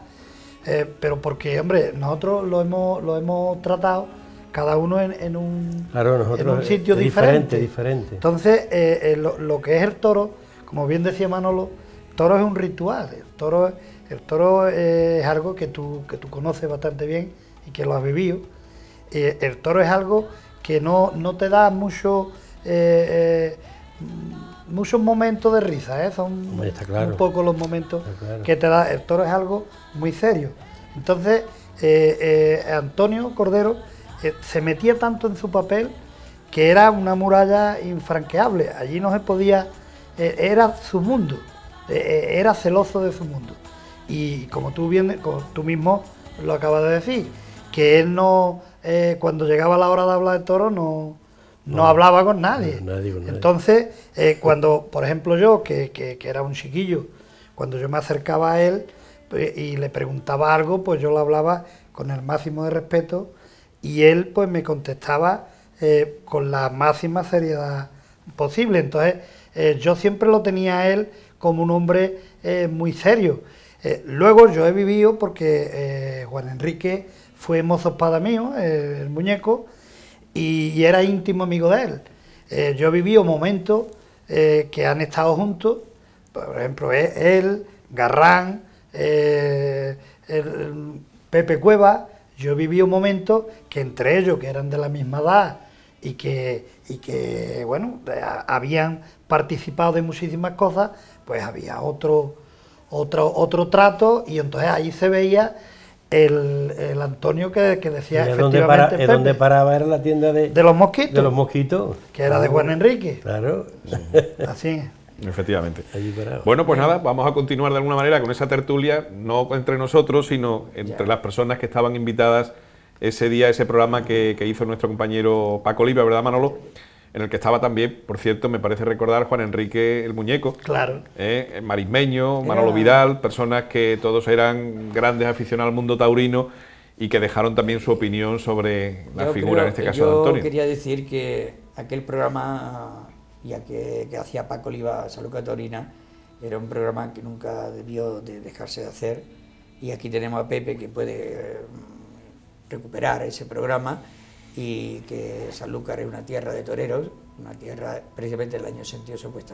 pero porque, hombre, nosotros lo hemos tratado cada uno en un sitio diferente. Entonces, lo que es el toro, como bien decía Manolo, el toro es un ritual. El toro es algo que tú conoces bastante bien y que lo has vivido. El toro es algo que no te da muchos momentos de risa, son un poco los momentos que te da. El toro es algo muy serio. Entonces, Antonio Cordero se metía tanto en su papel que era una muralla infranqueable. Allí no se podía, era su mundo, era celoso de su mundo. Y como tú mismo lo acabas de decir, que él no, cuando llegaba la hora de hablar de toro, no hablaba con nadie. Con nadie. Entonces, cuando, por ejemplo, yo, que era un chiquillo, cuando yo me acercaba a él y le preguntaba algo, pues yo lo hablaba con el máximo de respeto y él pues me contestaba con la máxima seriedad posible. Entonces, yo siempre lo tenía a él como un hombre muy serio. Luego yo he vivido, porque Juan Enrique fue mozo espada mío, el muñeco, y era íntimo amigo de él. Yo he vivido momentos que han estado juntos, por ejemplo, él, Garrán, Pepe Cueva. Yo he vivido momentos que entre ellos, que eran de la misma edad y que bueno, habían participado de muchísimas cosas, pues había otro trato, y entonces ahí se veía el Antonio que decía efectivamente Pepe. ¿Dónde paraba? Era la tienda de los mosquitos. De los mosquitos. Que era de Juan Enrique. Claro. Así es. Efectivamente. Bueno, pues nada, vamos a continuar de alguna manera con esa tertulia, no entre nosotros, sino entre las personas que estaban invitadas ese día, ese programa que hizo nuestro compañero Paco Oliva, ¿verdad, Manolo? En el que estaba también, por cierto, me parece recordar, Juan Enrique el Muñeco. Claro. Marismeño, Manolo Vidal, personas que todos eran grandes aficionados al mundo taurino y que dejaron también su opinión sobre la figura, en este caso, de Antonio. Yo quería decir que aquel programa que hacía Paco Oliva, Sanlúcar Taurina, era un programa que nunca debió de dejarse de hacer, y aquí tenemos a Pepe que puede recuperar ese programa, y que Sanlúcar es una tierra de toreros, una tierra, precisamente en el año 68 pues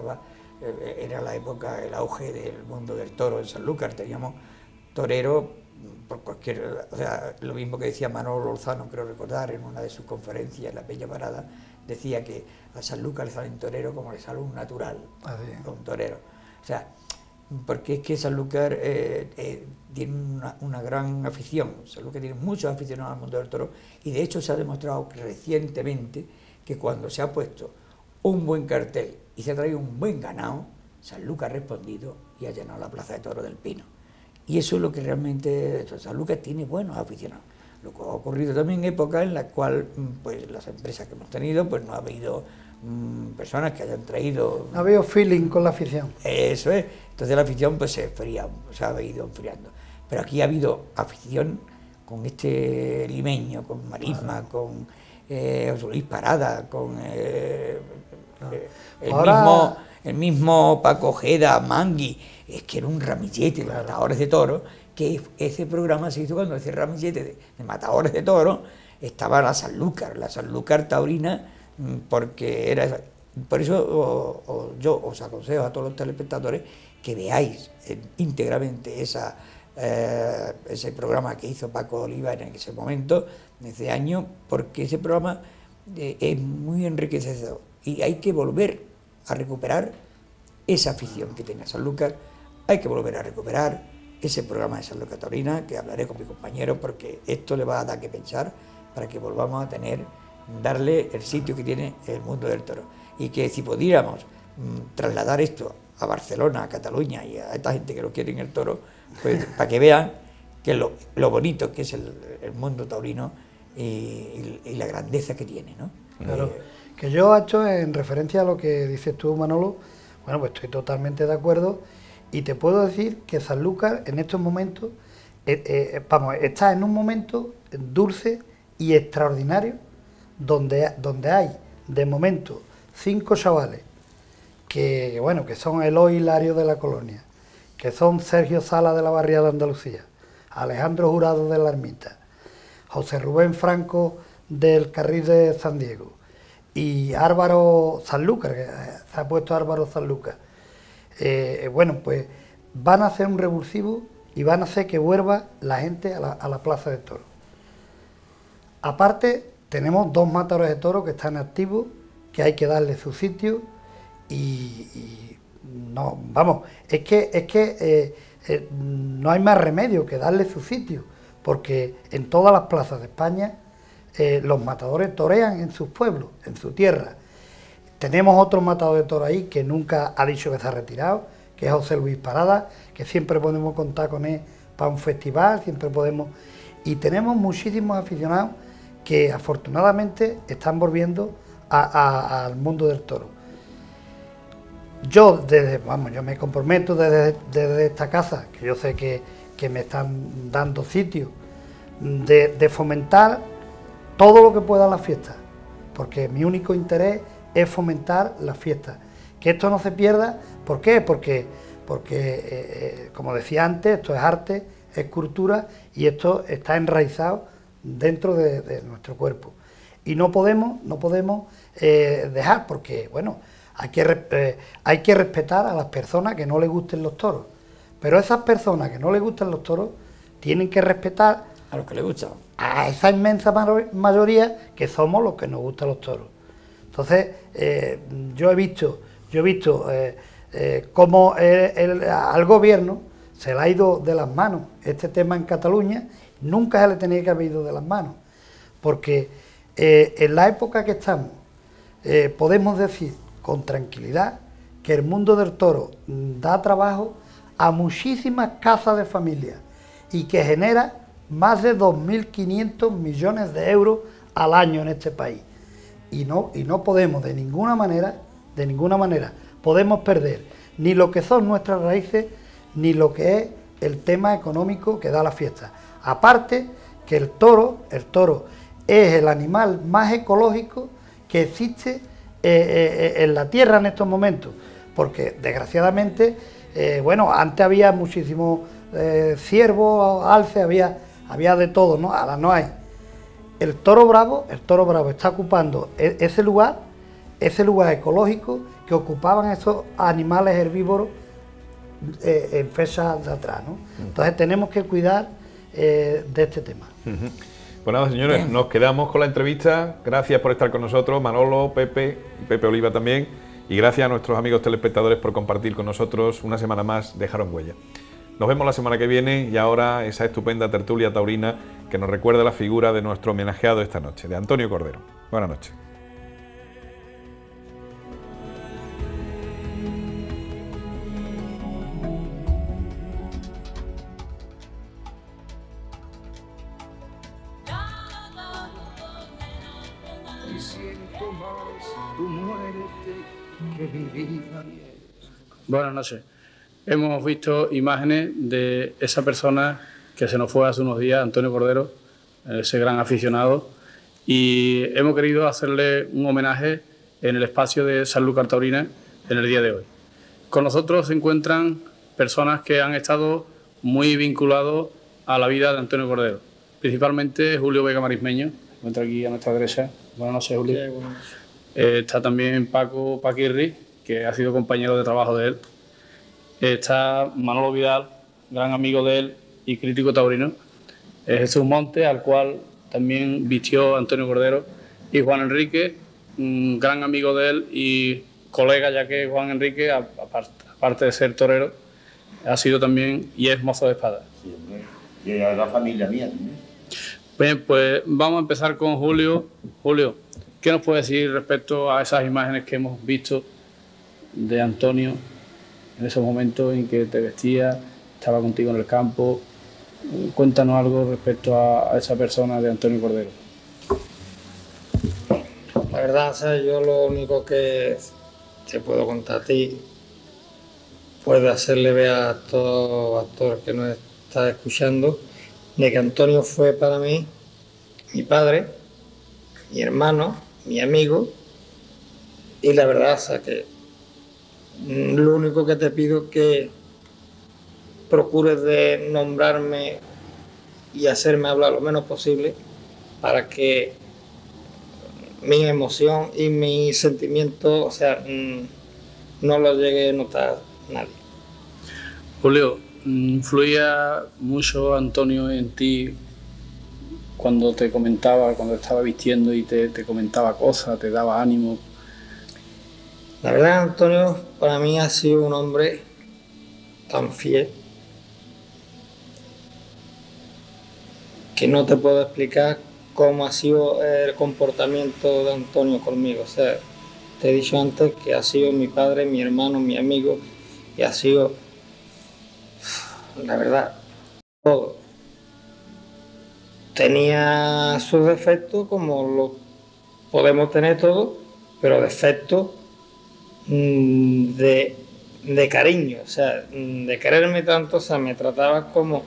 era la época, el auge del mundo del toro en Sanlúcar, teníamos toreros por cualquier, o sea, lo mismo que decía Manolo Lozano, creo recordar, en una de sus conferencias en la Peña Parada, decía que a Sanlúcar le sale un torero como le sale un natural, un torero. O sea, porque es que Sanlúcar tiene una gran afición. Sanlúcar tiene muchos aficionados al mundo del toro, y de hecho se ha demostrado recientemente que cuando se ha puesto un buen cartel y se ha traído un buen ganado, Sanlúcar ha respondido y ha llenado la plaza de toros del Pino. Y eso es lo que realmente Sanlúcar tiene buenos aficionados. Lo que ha ocurrido también en épocas en las cuales pues, las empresas que hemos tenido, pues no ha habido personas que hayan traído... No ha habido feeling con la afición. Eso es. Entonces la afición pues se ha ido enfriando. Pero aquí ha habido afición con este limeño, con Marisma, con José Luis Parada, con el mismo Paco Ojeda, Mangui. Es que era un ramillete de matadores de toros, que ese programa se hizo cuando ese ramillete de matadores de toros estaba la Sanlúcar taurina porque era... Por eso yo os aconsejo a todos los telespectadores que veáis íntegramente ese programa que hizo Paco Oliva en ese momento, en ese año, porque ese programa es muy enriquecedor y hay que volver a recuperar esa afición que tenía Sanlúcar, hay que volver a recuperar ese programa de Sanlúcar Taurina, que hablaré con mi compañero porque esto le va a dar que pensar para que volvamos a darle el sitio que tiene el mundo del toro. Y que si pudiéramos trasladar esto a Barcelona, a Cataluña y a esta gente que lo quiere en el toro, pues para que vean que lo bonito que es el mundo taurino y la grandeza que tiene, ¿no? Claro, que yo, hecho en referencia a lo que dices tú, Manolo, bueno, pues estoy totalmente de acuerdo y te puedo decir que Sanlúcar en estos momentos, está en un momento dulce y extraordinario donde hay, de momento, 5 chavales que, bueno, que son Eloy Hilario de la Colonia, que son Sergio Sala de la Barriada de Andalucía, Alejandro Jurado de la Ermita, José Rubén Franco del Carril de San Diego y Álvaro Sanlúcar, que se ha puesto Álvaro Sanlúcar. Bueno, pues van a hacer un revulsivo y van a hacer que vuelva la gente a la plaza de toros. Aparte, tenemos 2 matadores de toros que están activos, que hay que darle su sitio y no, vamos, es que no hay más remedio que darle su sitio, porque en todas las plazas de España los matadores torean en sus pueblos, en su tierra. Tenemos otro matador de toros ahí que nunca ha dicho que se ha retirado, que es José Luis Parada, que siempre podemos contar con él para un festival, siempre podemos... Y tenemos muchísimos aficionados que afortunadamente están volviendo al mundo del toro. Yo me comprometo desde esta casa, que yo sé que me están dando sitio, de fomentar todo lo que pueda las fiestas, porque mi único interés es fomentar las fiestas, que esto no se pierda. ¿Por qué? Porque como decía antes, esto es arte, es cultura y esto está enraizado dentro de nuestro cuerpo. Y no podemos dejar, porque bueno, hay que respetar a las personas que no les gusten los toros, pero esas personas que no les gustan los toros tienen que respetar a los que les gustan, a esa inmensa mayoría que somos los que nos gustan los toros. Entonces, yo he visto cómo al gobierno se le ha ido de las manos este tema en Cataluña. Nunca se le tenía que haber ido de las manos, porque en la época que estamos podemos decir con tranquilidad que el mundo del toro da trabajo a muchísimas casas de familia y que genera más de 2.500 millones de euros al año en este país. Y no podemos de ninguna manera podemos perder ni lo que son nuestras raíces ni lo que es el tema económico que da la fiesta. Aparte que el toro es el animal más ecológico que existe en la tierra en estos momentos, porque desgraciadamente, bueno, antes había muchísimos ciervos, alces, había de todo, ¿no? Ahora no hay. El toro bravo está ocupando ese lugar ecológico que ocupaban esos animales herbívoros en fechas de atrás, ¿no? Entonces tenemos que cuidar de este tema. Pues nada, señores, bien, nos quedamos con la entrevista. Gracias por estar con nosotros, Manolo, Pepe y Pepe Oliva también. Y gracias a nuestros amigos telespectadores por compartir con nosotros una semana más Dejaron Huella. Nos vemos la semana que viene y ahora esa estupenda tertulia taurina que nos recuerda la figura de nuestro homenajeado esta noche, de Antonio Cordero. Buenas noches. Y siento más tu muerte que mi vida. Buenas noches. Hemos visto imágenes de esa persona que se nos fue hace unos días, Antonio Cordero, ese gran aficionado, y hemos querido hacerle un homenaje en el espacio de Sanlúcar Taurina en el día de hoy. Con nosotros se encuentran personas que han estado muy vinculados a la vida de Antonio Cordero, principalmente Julio Vega Marismeño, que se encuentra aquí a nuestra derecha. Buenas noches, Julio. Sí, buenas noches. Está también Paco Paquirri, que ha sido compañero de trabajo de él. Está Manolo Vidal, gran amigo de él y crítico taurino. Jesús Montes, al cual también vistió Antonio Cordero. Y Juan Enrique, un gran amigo de él y colega, ya que Juan Enrique, aparte de ser torero, ha sido también y es mozo de espada. Sí, hombre. Y es la familia mía también. Bien, pues vamos a empezar con Julio. Julio, ¿qué nos puede decir respecto a esas imágenes que hemos visto de Antonio en esos momentos en que te vestía, estaba contigo en el campo? Cuéntanos algo respecto a esa persona de Antonio Cordero. La verdad, o sea, yo lo único que te puedo contar a ti, puede hacerle ver a todo actor que nos está escuchando, de que Antonio fue para mí mi padre, mi hermano, mi amigo, y la verdad, o sea, que lo único que te pido es que procures de nombrarme y hacerme hablar lo menos posible para que mi emoción y mi sentimiento, o sea, no lo llegue a notar nadie. Julio, ¿influía mucho Antonio en ti cuando te comentaba, cuando estaba vistiendo y te comentaba cosas, te daba ánimo? La verdad, Antonio para mí ha sido un hombre tan fiel que no te puedo explicar cómo ha sido el comportamiento de Antonio conmigo. O sea, te he dicho antes que ha sido mi padre, mi hermano, mi amigo, y ha sido, la verdad, todo. Tenía sus defectos como lo podemos tener todos, pero defectos de cariño, o sea, de quererme tanto, o sea, me trataba como,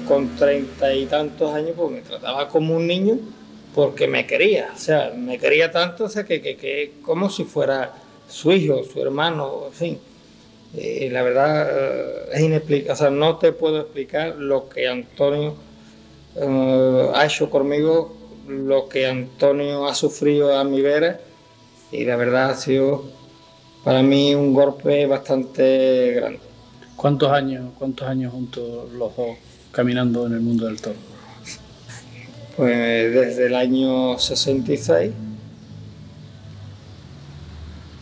con 30 y tantos años, pues me trataba como un niño porque me quería, o sea, me quería tanto, o sea, que como si fuera su hijo, su hermano, en fin. Y la verdad es inexplicable, o sea, no te puedo explicar lo que Antonio ha hecho conmigo, lo que Antonio ha sufrido a mi vera, y la verdad ha sido para mí un golpe bastante grande. ¿Cuántos años juntos los dos caminando en el mundo del toro? Pues desde el año 66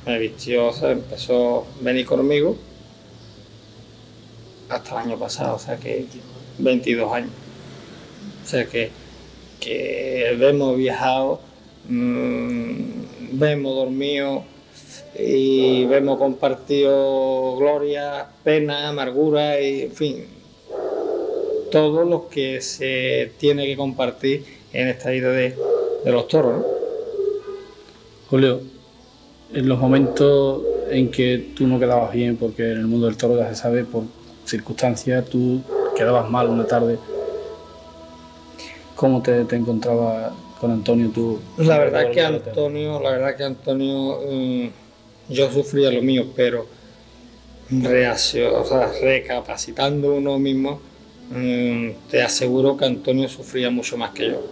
me vistió, o sea, empezó a venir conmigo hasta el año pasado, o sea que 22 años. O sea que hemos viajado, hemos dormido y hemos compartido gloria, pena, amargura y, en fin, todo lo que se tiene que compartir en esta vida de los toros, ¿no? Julio, en los momentos en que tú no quedabas bien, porque en el mundo del toro ya se sabe, por circunstancias, tú quedabas mal una tarde, ¿cómo te encontrabas con Antonio tú? La verdad que Antonio, yo sufría lo mío, pero recapacitando uno mismo, te aseguro que Antonio sufría mucho más que yo,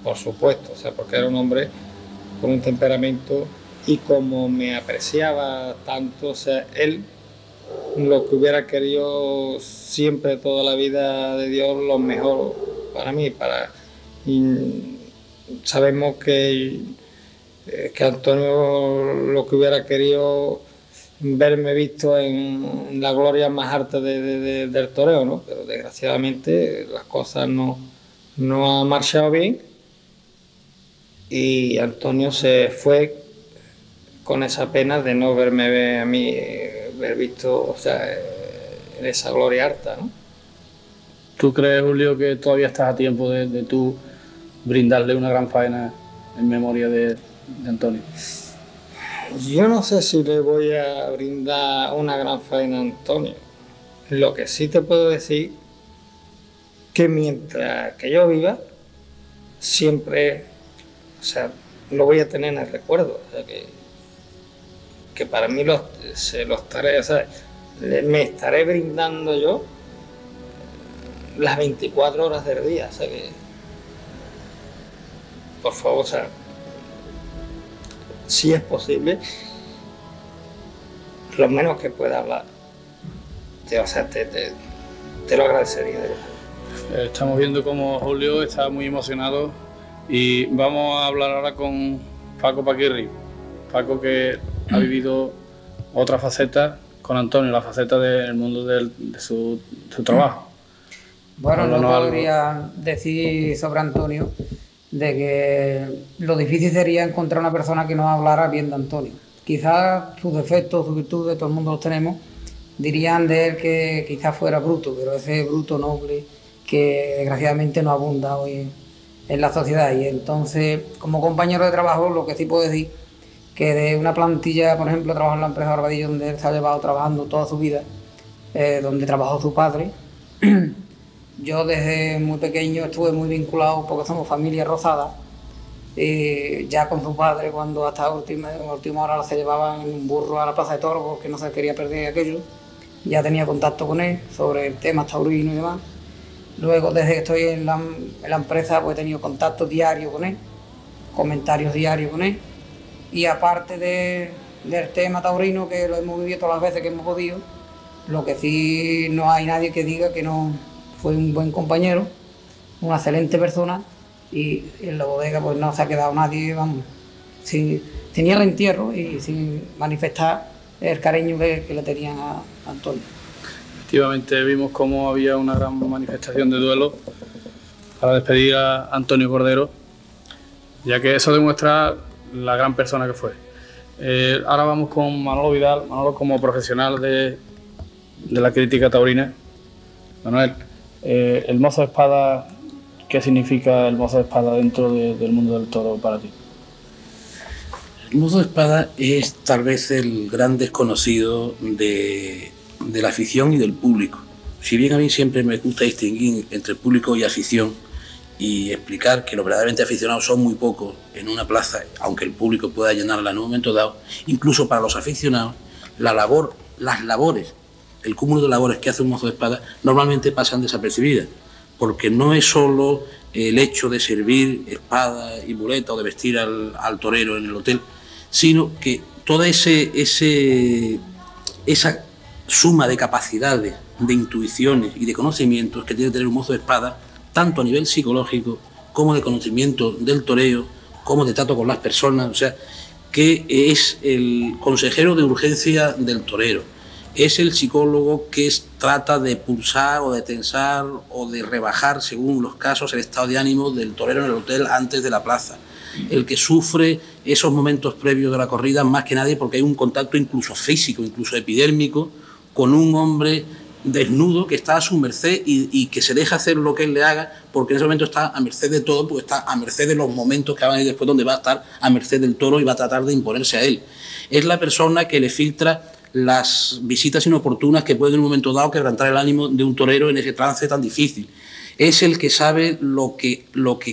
por supuesto, o sea, porque era un hombre con un temperamento y como me apreciaba tanto, o sea, él lo que hubiera querido siempre toda la vida de Dios, lo mejor para mí, sabemos que Antonio lo que hubiera querido verme visto en la gloria más alta del toreo, ¿no? Pero desgraciadamente las cosas no han marchado bien y Antonio se fue con esa pena de no verme a mí ver visto, o sea, en esa gloria alta, ¿no? ¿Tú crees, Julio, que todavía estás a tiempo de tú brindarle una gran faena en memoria de Antonio? Yo no sé si le voy a brindar una gran faena a Antonio. Lo que sí te puedo decir que mientras que yo viva, siempre, o sea, lo voy a tener en el recuerdo. O sea, que para mí se lo estaré, o sea, me estaré brindando yo las 24 horas del día. O sea que, por favor, o sea, si es posible, lo menos que pueda hablar, te lo agradecería de verdad. Estamos viendo cómo Julio está muy emocionado y vamos a hablar ahora con Paco Paquirri. Paco, que ha vivido otra faceta con Antonio, la faceta del mundo de su trabajo. Bueno, no podría decir sobre Antonio de que lo difícil sería encontrar una persona que no hablara bien de Antonio. Quizás sus defectos, sus virtudes, todo el mundo los tenemos, dirían de él que quizás fuera bruto, pero ese bruto noble que desgraciadamente no abunda hoy en la sociedad. Y entonces, como compañero de trabajo, lo que sí puedo decir que de una plantilla, por ejemplo, trabajo en la empresa Barbadillo, donde él se ha llevado trabajando toda su vida, donde trabajó su padre. Yo desde muy pequeño estuve muy vinculado, porque somos familia rosada, ya con su padre, cuando hasta última hora se llevaban en un burro a la plaza de toros porque no se quería perder aquello. Ya tenía contacto con él sobre el tema taurino y demás. Luego, desde que estoy en la empresa, pues he tenido contacto diario con él, comentarios diarios con él. Y aparte del tema taurino, que lo hemos vivido todas las veces que hemos podido, lo que sí no hay nadie que diga que no fue un buen compañero, una excelente persona, y en la bodega pues no se ha quedado nadie, vamos, tenía el entierro y sin manifestar el cariño que le tenían a Antonio. Efectivamente vimos cómo había una gran manifestación de duelo para despedir a Antonio Cordero, ya que eso demuestra la gran persona que fue. Ahora vamos con Manolo Vidal. Manolo, como profesional de la crítica taurina. Manuel, el mozo de espada, ¿qué significa el mozo de espada dentro del mundo del toro para ti? El mozo de espada es tal vez el gran desconocido de la afición y del público. Si bien a mí siempre me gusta distinguir entre público y afición y explicar que los verdaderamente aficionados son muy pocos en una plaza, aunque el público pueda llenarla en un momento dado, incluso para los aficionados, las labores, el cúmulo de labores que hace un mozo de espada normalmente pasan desapercibidas, porque no es solo el hecho de servir espada y muleta o de vestir al torero en el hotel, sino que toda esa suma de capacidades, de intuiciones y de conocimientos que tiene que tener un mozo de espada, tanto a nivel psicológico como de conocimiento del toreo, como de trato con las personas, o sea, que es el consejero de urgencia del torero, es el psicólogo que trata de pulsar o de tensar o de rebajar, según los casos, el estado de ánimo del torero en el hotel antes de la plaza, el que sufre esos momentos previos de la corrida más que nadie, porque hay un contacto incluso físico, incluso epidérmico, con un hombre desnudo que está a su merced y que se deja hacer lo que él le haga, porque en ese momento está a merced de todo, porque está a merced de los momentos que van a ir después, donde va a estar a merced del toro y va a tratar de imponerse a él. Es la persona que le filtra las visitas inoportunas que pueden en un momento dado quebrantar el ánimo de un torero en ese trance tan difícil. Es el que sabe lo que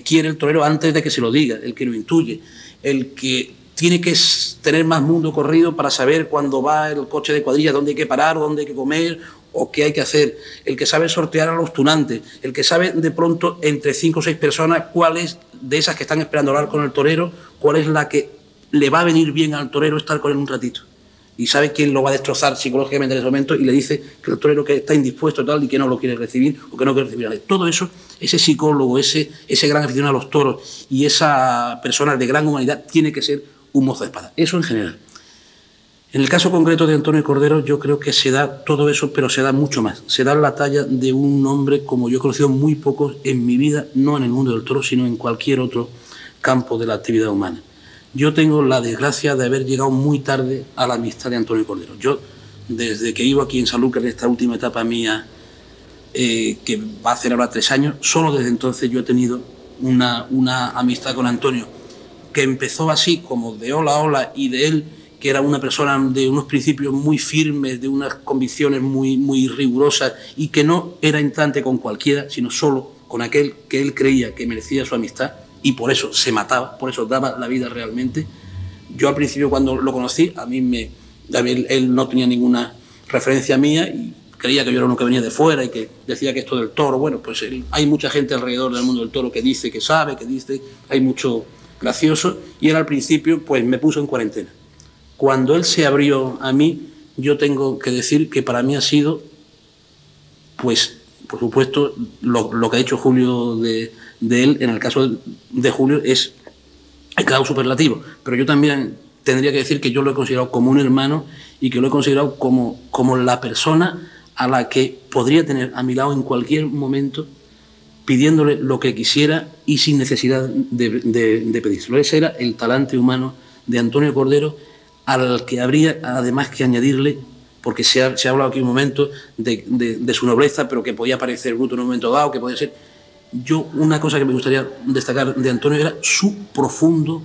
quiere el torero antes de que se lo diga, el que lo intuye, el que tiene que tener más mundo corrido para saber cuando va el coche de cuadrilla dónde hay que parar, dónde hay que comer o qué hay que hacer, el que sabe sortear a los tunantes, el que sabe de pronto entre 5 o 6 personas cuál es de esas que están esperando hablar con el torero, cuál es la que le va a venir bien al torero estar con él un ratito. Y sabe quién lo va a destrozar psicológicamente en ese momento y le dice que el torero que está indispuesto y tal y que no lo quiere recibir o que no quiere recibir a nadie. Todo eso, ese psicólogo, ese gran aficionado a los toros y esa persona de gran humanidad tiene que ser un mozo de espada. Eso en general. En el caso concreto de Antonio Cordero, yo creo que se da todo eso, pero se da mucho más. Se da la talla de un hombre como yo he conocido muy pocos en mi vida, no en el mundo del toro, sino en cualquier otro campo de la actividad humana. Yo tengo la desgracia de haber llegado muy tarde a la amistad de Antonio Cordero. Yo, desde que vivo aquí en Sanlúcar, en esta última etapa mía, que va a hacer ahora 3 años, solo desde entonces yo he tenido una amistad con Antonio, que empezó así, como de hola, hola, y de él, que era una persona de unos principios muy firmes, de unas convicciones muy rigurosas, y que no era entrante con cualquiera, sino solo con aquel que él creía que merecía su amistad, y por eso se mataba, por eso daba la vida realmente. Yo al principio, cuando lo conocí, él no tenía ninguna referencia mía y creía que yo era uno que venía de fuera y que decía que esto del toro, bueno, pues hay mucha gente alrededor del mundo del toro que dice que sabe, que dice, hay mucho gracioso, y él al principio pues me puso en cuarentena. Cuando él se abrió a mí, yo tengo que decir que para mí ha sido, pues, por supuesto, lo que ha hecho Julio de él, en el caso de Julio, es el grado superlativo, pero yo también tendría que decir que yo lo he considerado como un hermano y que lo he considerado como la persona a la que podría tener a mi lado en cualquier momento, pidiéndole lo que quisiera y sin necesidad de pedírselo. Ese era el talante humano de Antonio Cordero, al que habría además que añadirle, porque se ha hablado aquí un momento de su nobleza, pero que podía parecer bruto en un momento dado, que podía ser... Yo, una cosa que me gustaría destacar de Antonio era su profundo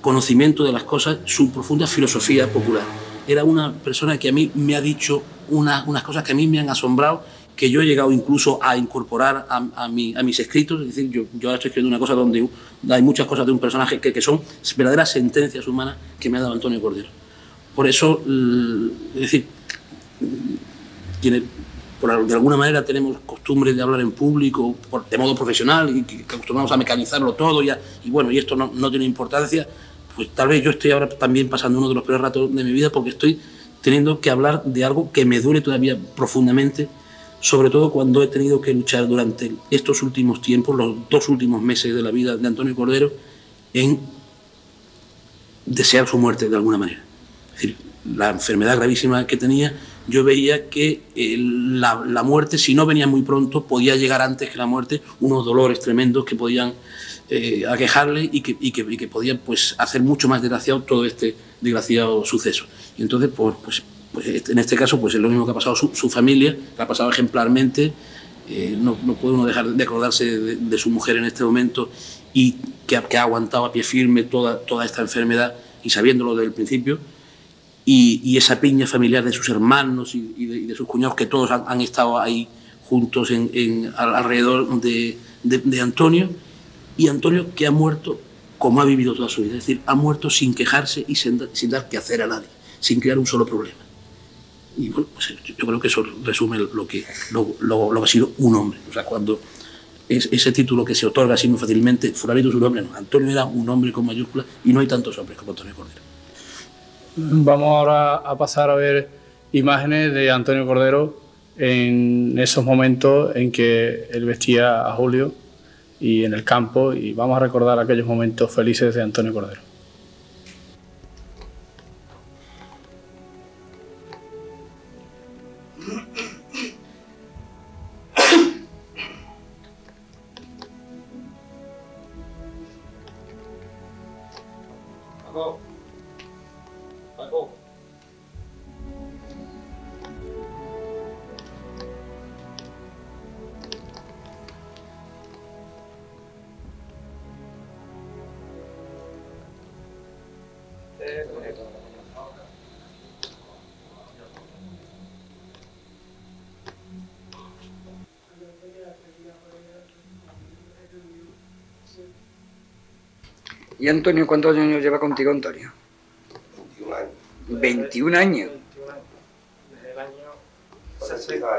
conocimiento de las cosas, su profunda filosofía popular. Era una persona que a mí me ha dicho unas cosas que a mí me han asombrado, que yo he llegado incluso a incorporar a mis escritos. Es decir, yo ahora estoy escribiendo una cosa donde hay muchas cosas de un personaje que son verdaderas sentencias humanas que me ha dado Antonio Cordero. Por eso, es decir, de alguna manera tenemos costumbre de hablar en público de modo profesional y que acostumbramos a mecanizarlo todo y bueno, y esto no tiene importancia. Pues tal vez yo estoy ahora también pasando uno de los peores ratos de mi vida porque estoy teniendo que hablar de algo que me duele todavía profundamente, sobre todo cuando he tenido que luchar durante estos últimos tiempos, los 2 últimos meses de la vida de Antonio Cordero, en desear su muerte de alguna manera. Es decir, la enfermedad gravísima que tenía, yo veía que la muerte, si no venía muy pronto, podía llegar antes que la muerte, unos dolores tremendos que podían aquejarle y que podían pues, hacer mucho más desgraciado todo este desgraciado suceso. Y entonces, pues en este caso, pues es lo mismo que ha pasado su familia, que ha pasado ejemplarmente. No puede uno dejar de acordarse de su mujer en este momento y que ha aguantado a pie firme toda esta enfermedad y sabiéndolo desde el principio. Y esa piña familiar de sus hermanos y de sus cuñados, que todos han estado ahí juntos alrededor de Antonio. Y Antonio, que ha muerto como ha vivido toda su vida, es decir, ha muerto sin quejarse y sin dar que hacer a nadie, sin crear un solo problema. Y bueno, pues yo creo que eso resume lo que ha sido un hombre. O sea, cuando ese título que se otorga así muy fácilmente, fulanito es un hombre, no, Antonio era un hombre con mayúsculas y no hay tantos hombres como Antonio Cordero. Vamos ahora a pasar a ver imágenes de Antonio Cordero en esos momentos en que él vestía a Julio y en el campo, y vamos a recordar aquellos momentos felices de Antonio Cordero. ¿Y Antonio, cuántos años lleva contigo, Antonio? 21 años. 21 años. Desde el año 66.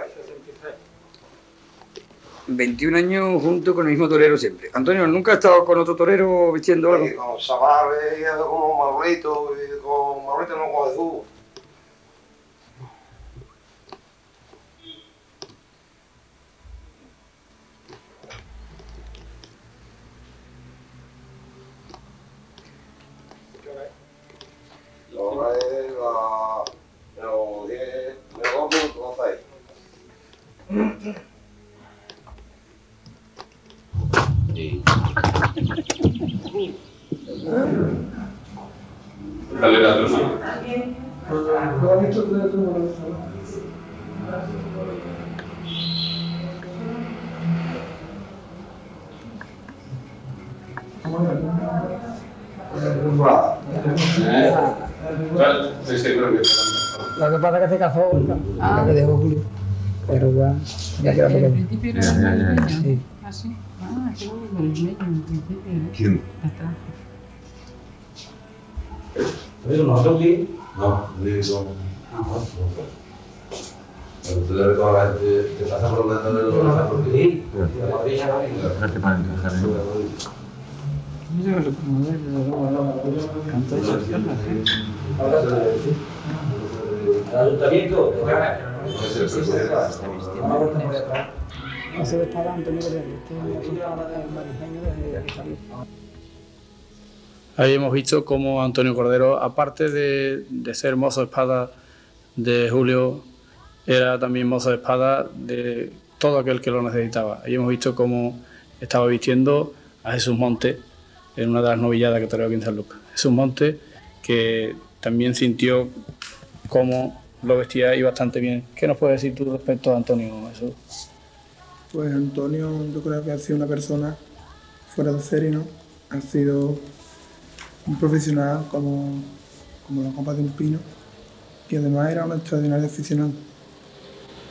21 años junto con el mismo torero siempre. Antonio, ¿nunca has estado con otro torero vistiendo algo? Con Sabare, con Maurito, y con Maurito no con Jesús. Lo que pasa es que se casó, que dejó Julio. Pero ya queda pequeño. ¿En principio era el dueño? Sí. ¿Ah, sí? Ah, qué bueno, el dueño en principio. ¿Quién? Atrás. ¿Pero nosotros sí? No, digo. Pero tú debes toda la gente que pasa por donde no lo pasa por ti. Mozo de espada Antonio Cordero, el marijeño desde que salió. Ahí hemos visto cómo Antonio Cordero, aparte de ser mozo de espada de Julio, era también mozo de espada de todo aquel que lo necesitaba. Ahí hemos visto cómo estaba vistiendo a Jesús Monte en una de las novilladas que toreó aquí en San Lucas. Jesús Monte, que también sintió cómo lo vestía y bastante bien. ¿Qué nos puedes decir tú respecto a Antonio, Jesús? Pues Antonio, yo creo que ha sido una persona fuera de serie, ¿no? Ha sido un profesional como la copa de un pino, y además era un extraordinario aficionado.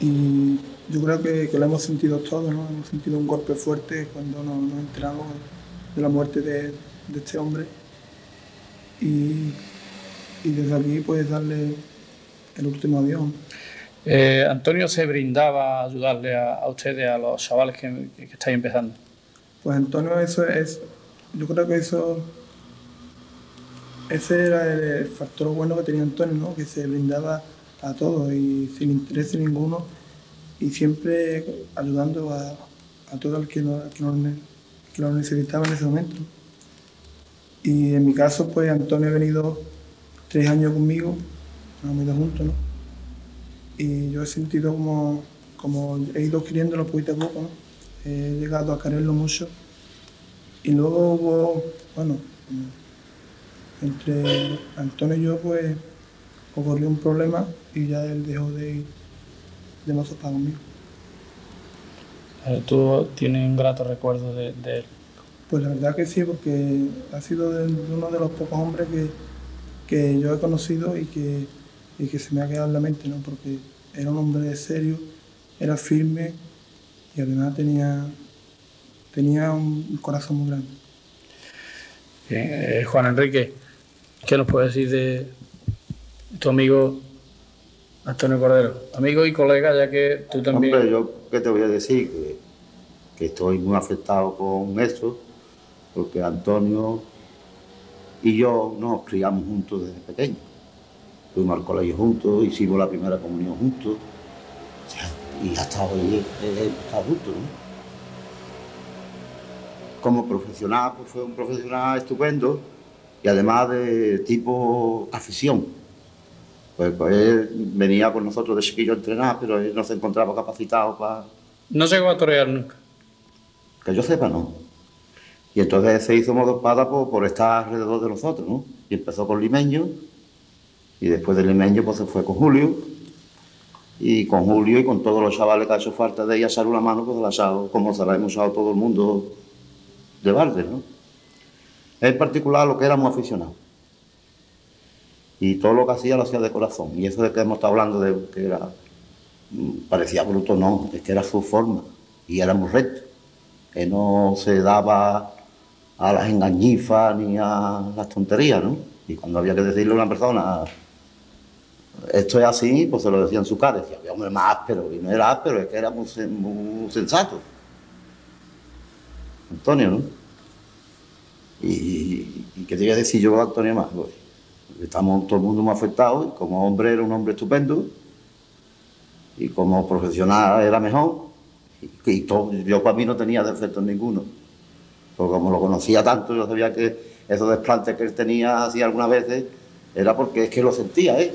Y yo creo que lo hemos sentido todos, ¿no? Hemos sentido un golpe fuerte cuando nos enteramos de la muerte de este hombre. Y desde aquí, pues, darle el último adiós. Antonio se brindaba a ayudarle a ustedes, a los chavales que estáis empezando. Pues Antonio, yo creo que ese era el factor bueno que tenía Antonio, ¿no? Que se brindaba a todos y sin interés ninguno, y siempre ayudando a todo el que lo necesitaba en ese momento. Y en mi caso, pues Antonio ha venido 3 años conmigo, hemos ido juntos, ¿no? Y yo he sentido como he ido queriéndolo poquito a poco, ¿no? He llegado a quererlo mucho. Y luego hubo, bueno, entre Antonio y yo, pues, ocurrió un problema y ya él dejó de ir de mozo para conmigo. ¿Tú tienes un grato recuerdo de él? Pues la verdad que sí, porque ha sido uno de los pocos hombres que yo he conocido y que se me ha quedado en la mente, ¿no? Porque era un hombre serio, era firme y además tenía un corazón muy grande. Bien, Juan Enrique, ¿qué nos puedes decir de tu amigo Antonio Cordero? Amigo y colega, ya que tú también... Hombre, yo qué te voy a decir, que estoy muy afectado con esto, porque Antonio y yo nos criamos juntos desde pequeños. Fuimos al colegio juntos, hicimos la primera comunión juntos, o sea, y hasta hoy está juntos, ¿no? Como profesional, pues fue un profesional estupendo y además de tipo afición. Pues él venía con nosotros de chiquillo a entrenar, pero él no se encontraba capacitado para... ¿No llegó a torear nunca? Que yo sepa, no. Y entonces se hizo modo espada por estar alrededor de nosotros, ¿no? Y empezó con Limeño, y después de Limeño pues se fue con Julio, y con Julio y con todos los chavales que ha hecho falta de ella echar una mano, pues la ha echado, como se la hemos echado todo el mundo de Valde, ¿no? En particular lo que éramos aficionados. Y todo lo que hacía lo hacía de corazón. Y eso de que hemos estado hablando de que era, parecía bruto, no, es que era su forma. Y era muy recto. Que no se daba a las engañifas ni a las tonterías, ¿no? Y cuando había que decirle a una persona, esto es así, pues se lo decía en su cara. Decía, hombre, más áspero. Y no era áspero, es que era muy sensato. Antonio, ¿no? Y qué te voy a decir yo, Antonio, más, pues, estamos todo el mundo muy afectados, y como hombre era un hombre estupendo, y como profesional era mejor, y todo, yo para mí no tenía defectos ninguno, porque como lo conocía tanto, yo sabía que esos desplantes que él tenía así algunas veces, era porque es que lo sentía, ¿eh?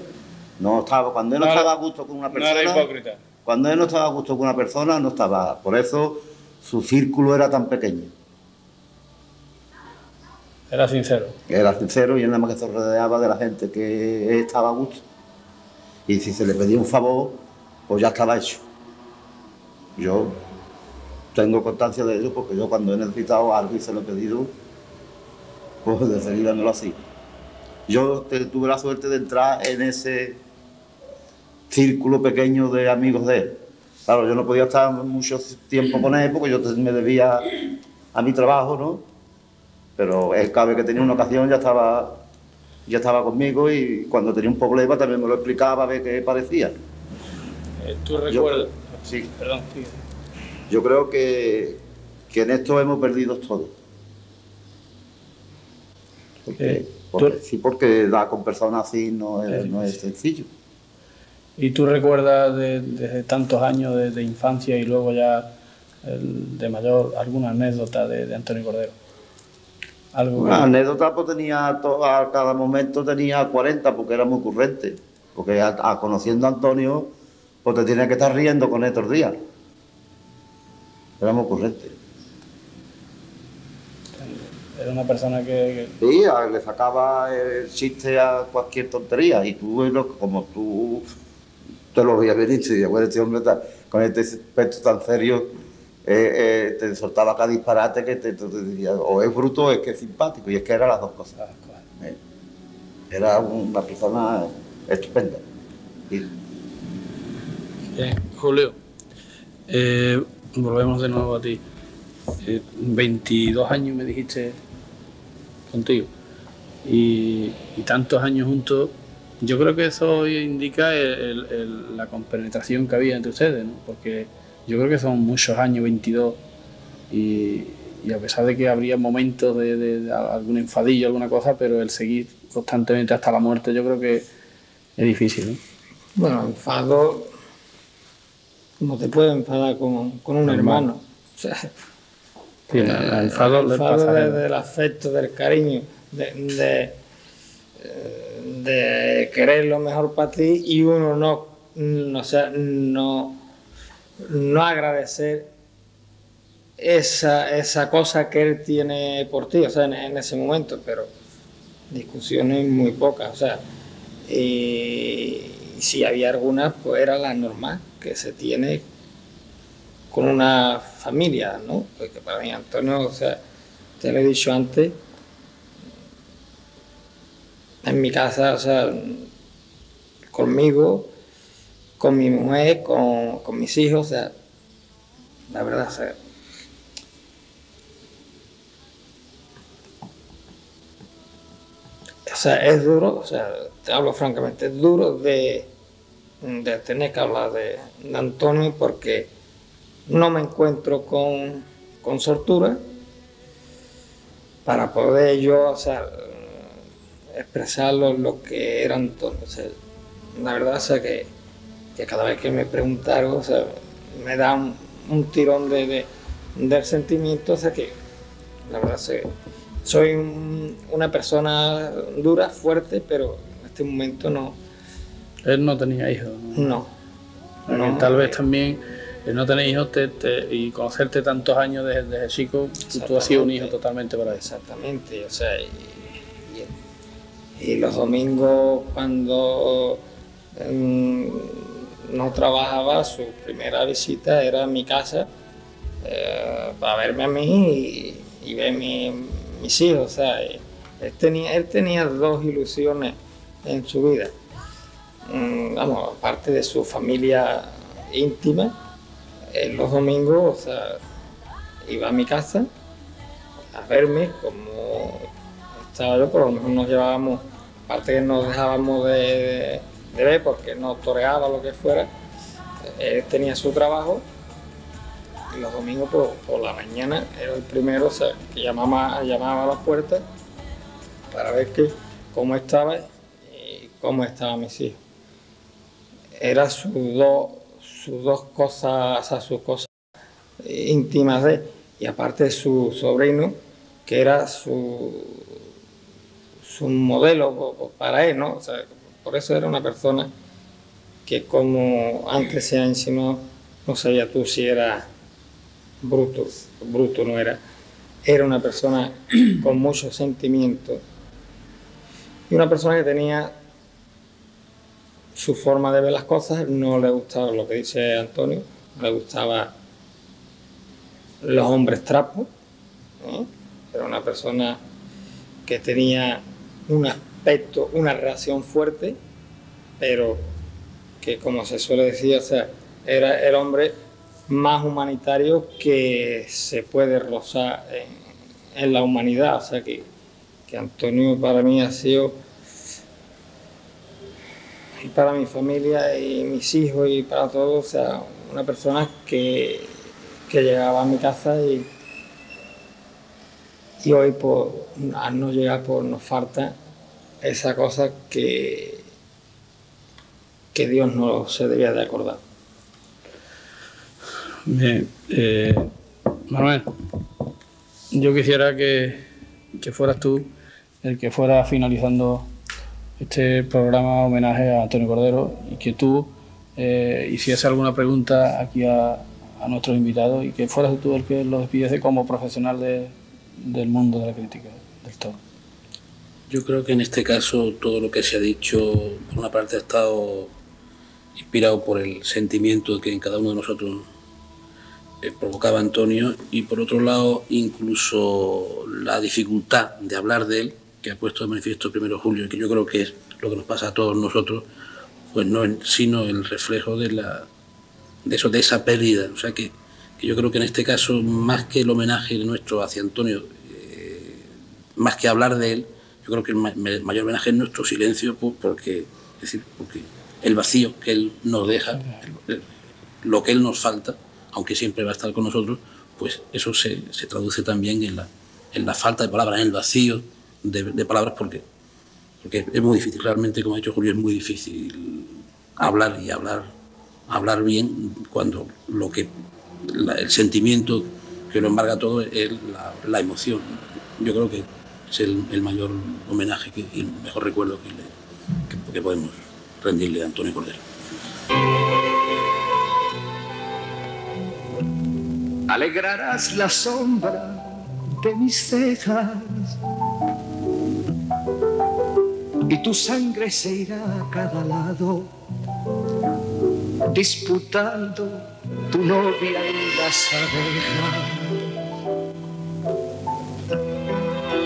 No estaba, cuando él no estaba a gusto con una persona, no era hipócrita. Cuando él no estaba a gusto con una persona, no estaba, por eso su círculo era tan pequeño. Era sincero. Era sincero y él nada más que se rodeaba de la gente que estaba a gusto. Y si se le pedía un favor, pues ya estaba hecho. Yo tengo constancia de ello porque yo cuando he necesitado algo y se lo he pedido, pues de seguida me lo hacía. Yo tuve la suerte de entrar en ese círculo pequeño de amigos de él. Claro, yo no podía estar mucho tiempo con él porque yo me debía a mi trabajo, ¿no? Pero él, cada vez que tenía una ocasión, ya estaba conmigo, y cuando tenía un problema también me lo explicaba a ver qué parecía. ¿Tú recuerdas? Sí. Perdón, sí. Yo creo que en esto hemos perdido todo. Porque dar con personas así no es sencillo. ¿Y tú recuerdas desde tantos años de infancia y luego ya de mayor alguna anécdota de Antonio Cordero? Una anécdota, pues a cada momento tenía 40 porque era muy ocurrente. Porque conociendo a Antonio, pues te tienes que estar riendo con él estos días. Era muy ocurrente. Era una persona que... Sí, le sacaba el chiste a cualquier tontería y tú, como tú te lo veías venir y decías, bueno, este hombre con este aspecto tan serio te soltaba cada disparate que te decía, o es bruto o es que es simpático, y es que eran las dos cosas. Era una persona estupenda. Bien, Julio, volvemos de nuevo a ti. 22 años me dijiste contigo y tantos años juntos. Yo creo que eso indica la compenetración que había entre ustedes, ¿no? Porque yo creo que son muchos años, 22, y a pesar de que habría momentos de algún enfadillo, alguna cosa, pero el seguir constantemente hasta la muerte yo creo que es difícil, ¿no? Bueno, enfado, como te puedes enfadar con un hermano. O sea, sí, el enfado del afecto, del cariño, de querer lo mejor para ti y uno no agradecer esa cosa que él tiene por ti, o sea, en ese momento, pero discusiones muy pocas, o sea, y si había algunas, pues era la normal que se tiene con una familia, ¿no? Porque para mí Antonio, o sea, te lo he dicho antes, en mi casa, o sea, conmigo, con mi mujer, con mis hijos, o sea, la verdad, o sea, es duro, o sea, te hablo francamente, es duro de tener que hablar de Antonio porque no me encuentro con soltura para poder yo, o sea, expresarlo lo que era Antonio. O sea, la verdad, o sea, que cada vez que me preguntaron, o sea, me da un tirón del sentimiento, o sea, que la verdad, o sea, soy una persona dura, fuerte, pero en este momento no. Él no tenía hijos, ¿no? No. Tal vez también el no tener hijos y conocerte tantos años desde chico, tú has sido un hijo totalmente para él. Exactamente, o sea, y los domingos cuando no trabajaba, su primera visita era a mi casa para verme a mí y ver mis hijos, o sea, él tenía dos ilusiones en su vida. Vamos, aparte de su familia íntima, los domingos, o sea, iba a mi casa a verme como estaba yo, por lo menos nos llevábamos, aparte que nos dejábamos de ver porque no toreaba lo que fuera, él tenía su trabajo y los domingos por la mañana era el primero, o sea, que llamaba a la puerta para ver cómo estaba y cómo estaban mis hijos. Era sus dos cosas, o sea, sus cosas íntimas de él, y aparte de su sobrino, que era su modelo para él, ¿no? O sea, por eso era una persona que, como antes se ha insinuado, no sabía tú si era bruto no era una persona con mucho sentimiento y una persona que tenía su forma de ver las cosas. No le gustaba lo que dice Antonio, no le gustaba los hombres trapos, ¿no? Era una persona que tenía un aspecto, una reacción fuerte, pero que, como se suele decir, o sea, era el hombre más humanitario que se puede rozar en la humanidad. O sea, que Antonio para mí ha sido, y para mi familia y mis hijos y para todos, o sea, una persona que llegaba a mi casa Y hoy, pues, al no llegar, pues nos falta esa cosa que Dios no se debía de acordar. Bien, Manuel, yo quisiera que fueras tú el que fuera finalizando este programa homenaje a Antonio Cordero y que tú hiciese alguna pregunta aquí a nuestros invitados y que fueras tú el que los despidiese como profesional del mundo de la crítica del toro. Yo creo que en este caso todo lo que se ha dicho, por una parte, ha estado inspirado por el sentimiento que en cada uno de nosotros provocaba Antonio, y por otro lado incluso la dificultad de hablar de él, que ha puesto de manifiesto el 1 de julio, y que yo creo que es lo que nos pasa a todos nosotros, pues no es sino el reflejo de esa pérdida. O sea que yo creo que en este caso, más que el homenaje nuestro hacia Antonio, más que hablar de él, yo creo que el mayor homenaje es nuestro silencio, porque el vacío que él nos deja, lo que él nos falta, aunque siempre va a estar con nosotros, pues eso se traduce también en la falta de palabras, en el vacío de palabras, porque es muy difícil, realmente, como ha dicho Julio, es muy difícil hablar y hablar bien cuando el sentimiento que lo embarga todo es la emoción. Yo creo que es el mayor homenaje y el mejor recuerdo que podemos rendirle a Antonio Cordero. Alegrarás la sombra de mis cejas y tu sangre se irá a cada lado, disputando tu novia y las abejas.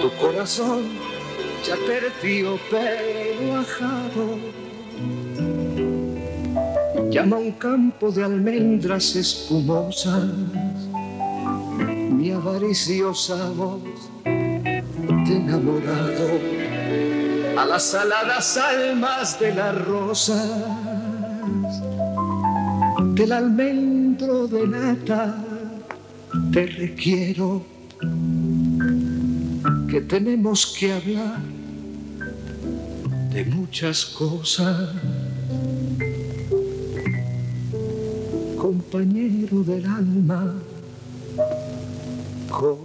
Tu corazón ya perdió pelo ajado, llama a un campo de almendras espumosas, mi avariciosa voz de enamorado, a las aladas almas de las rosas, del almendro de nata, te requiero, que tenemos que hablar de muchas cosas. Compañero del alma, compañero.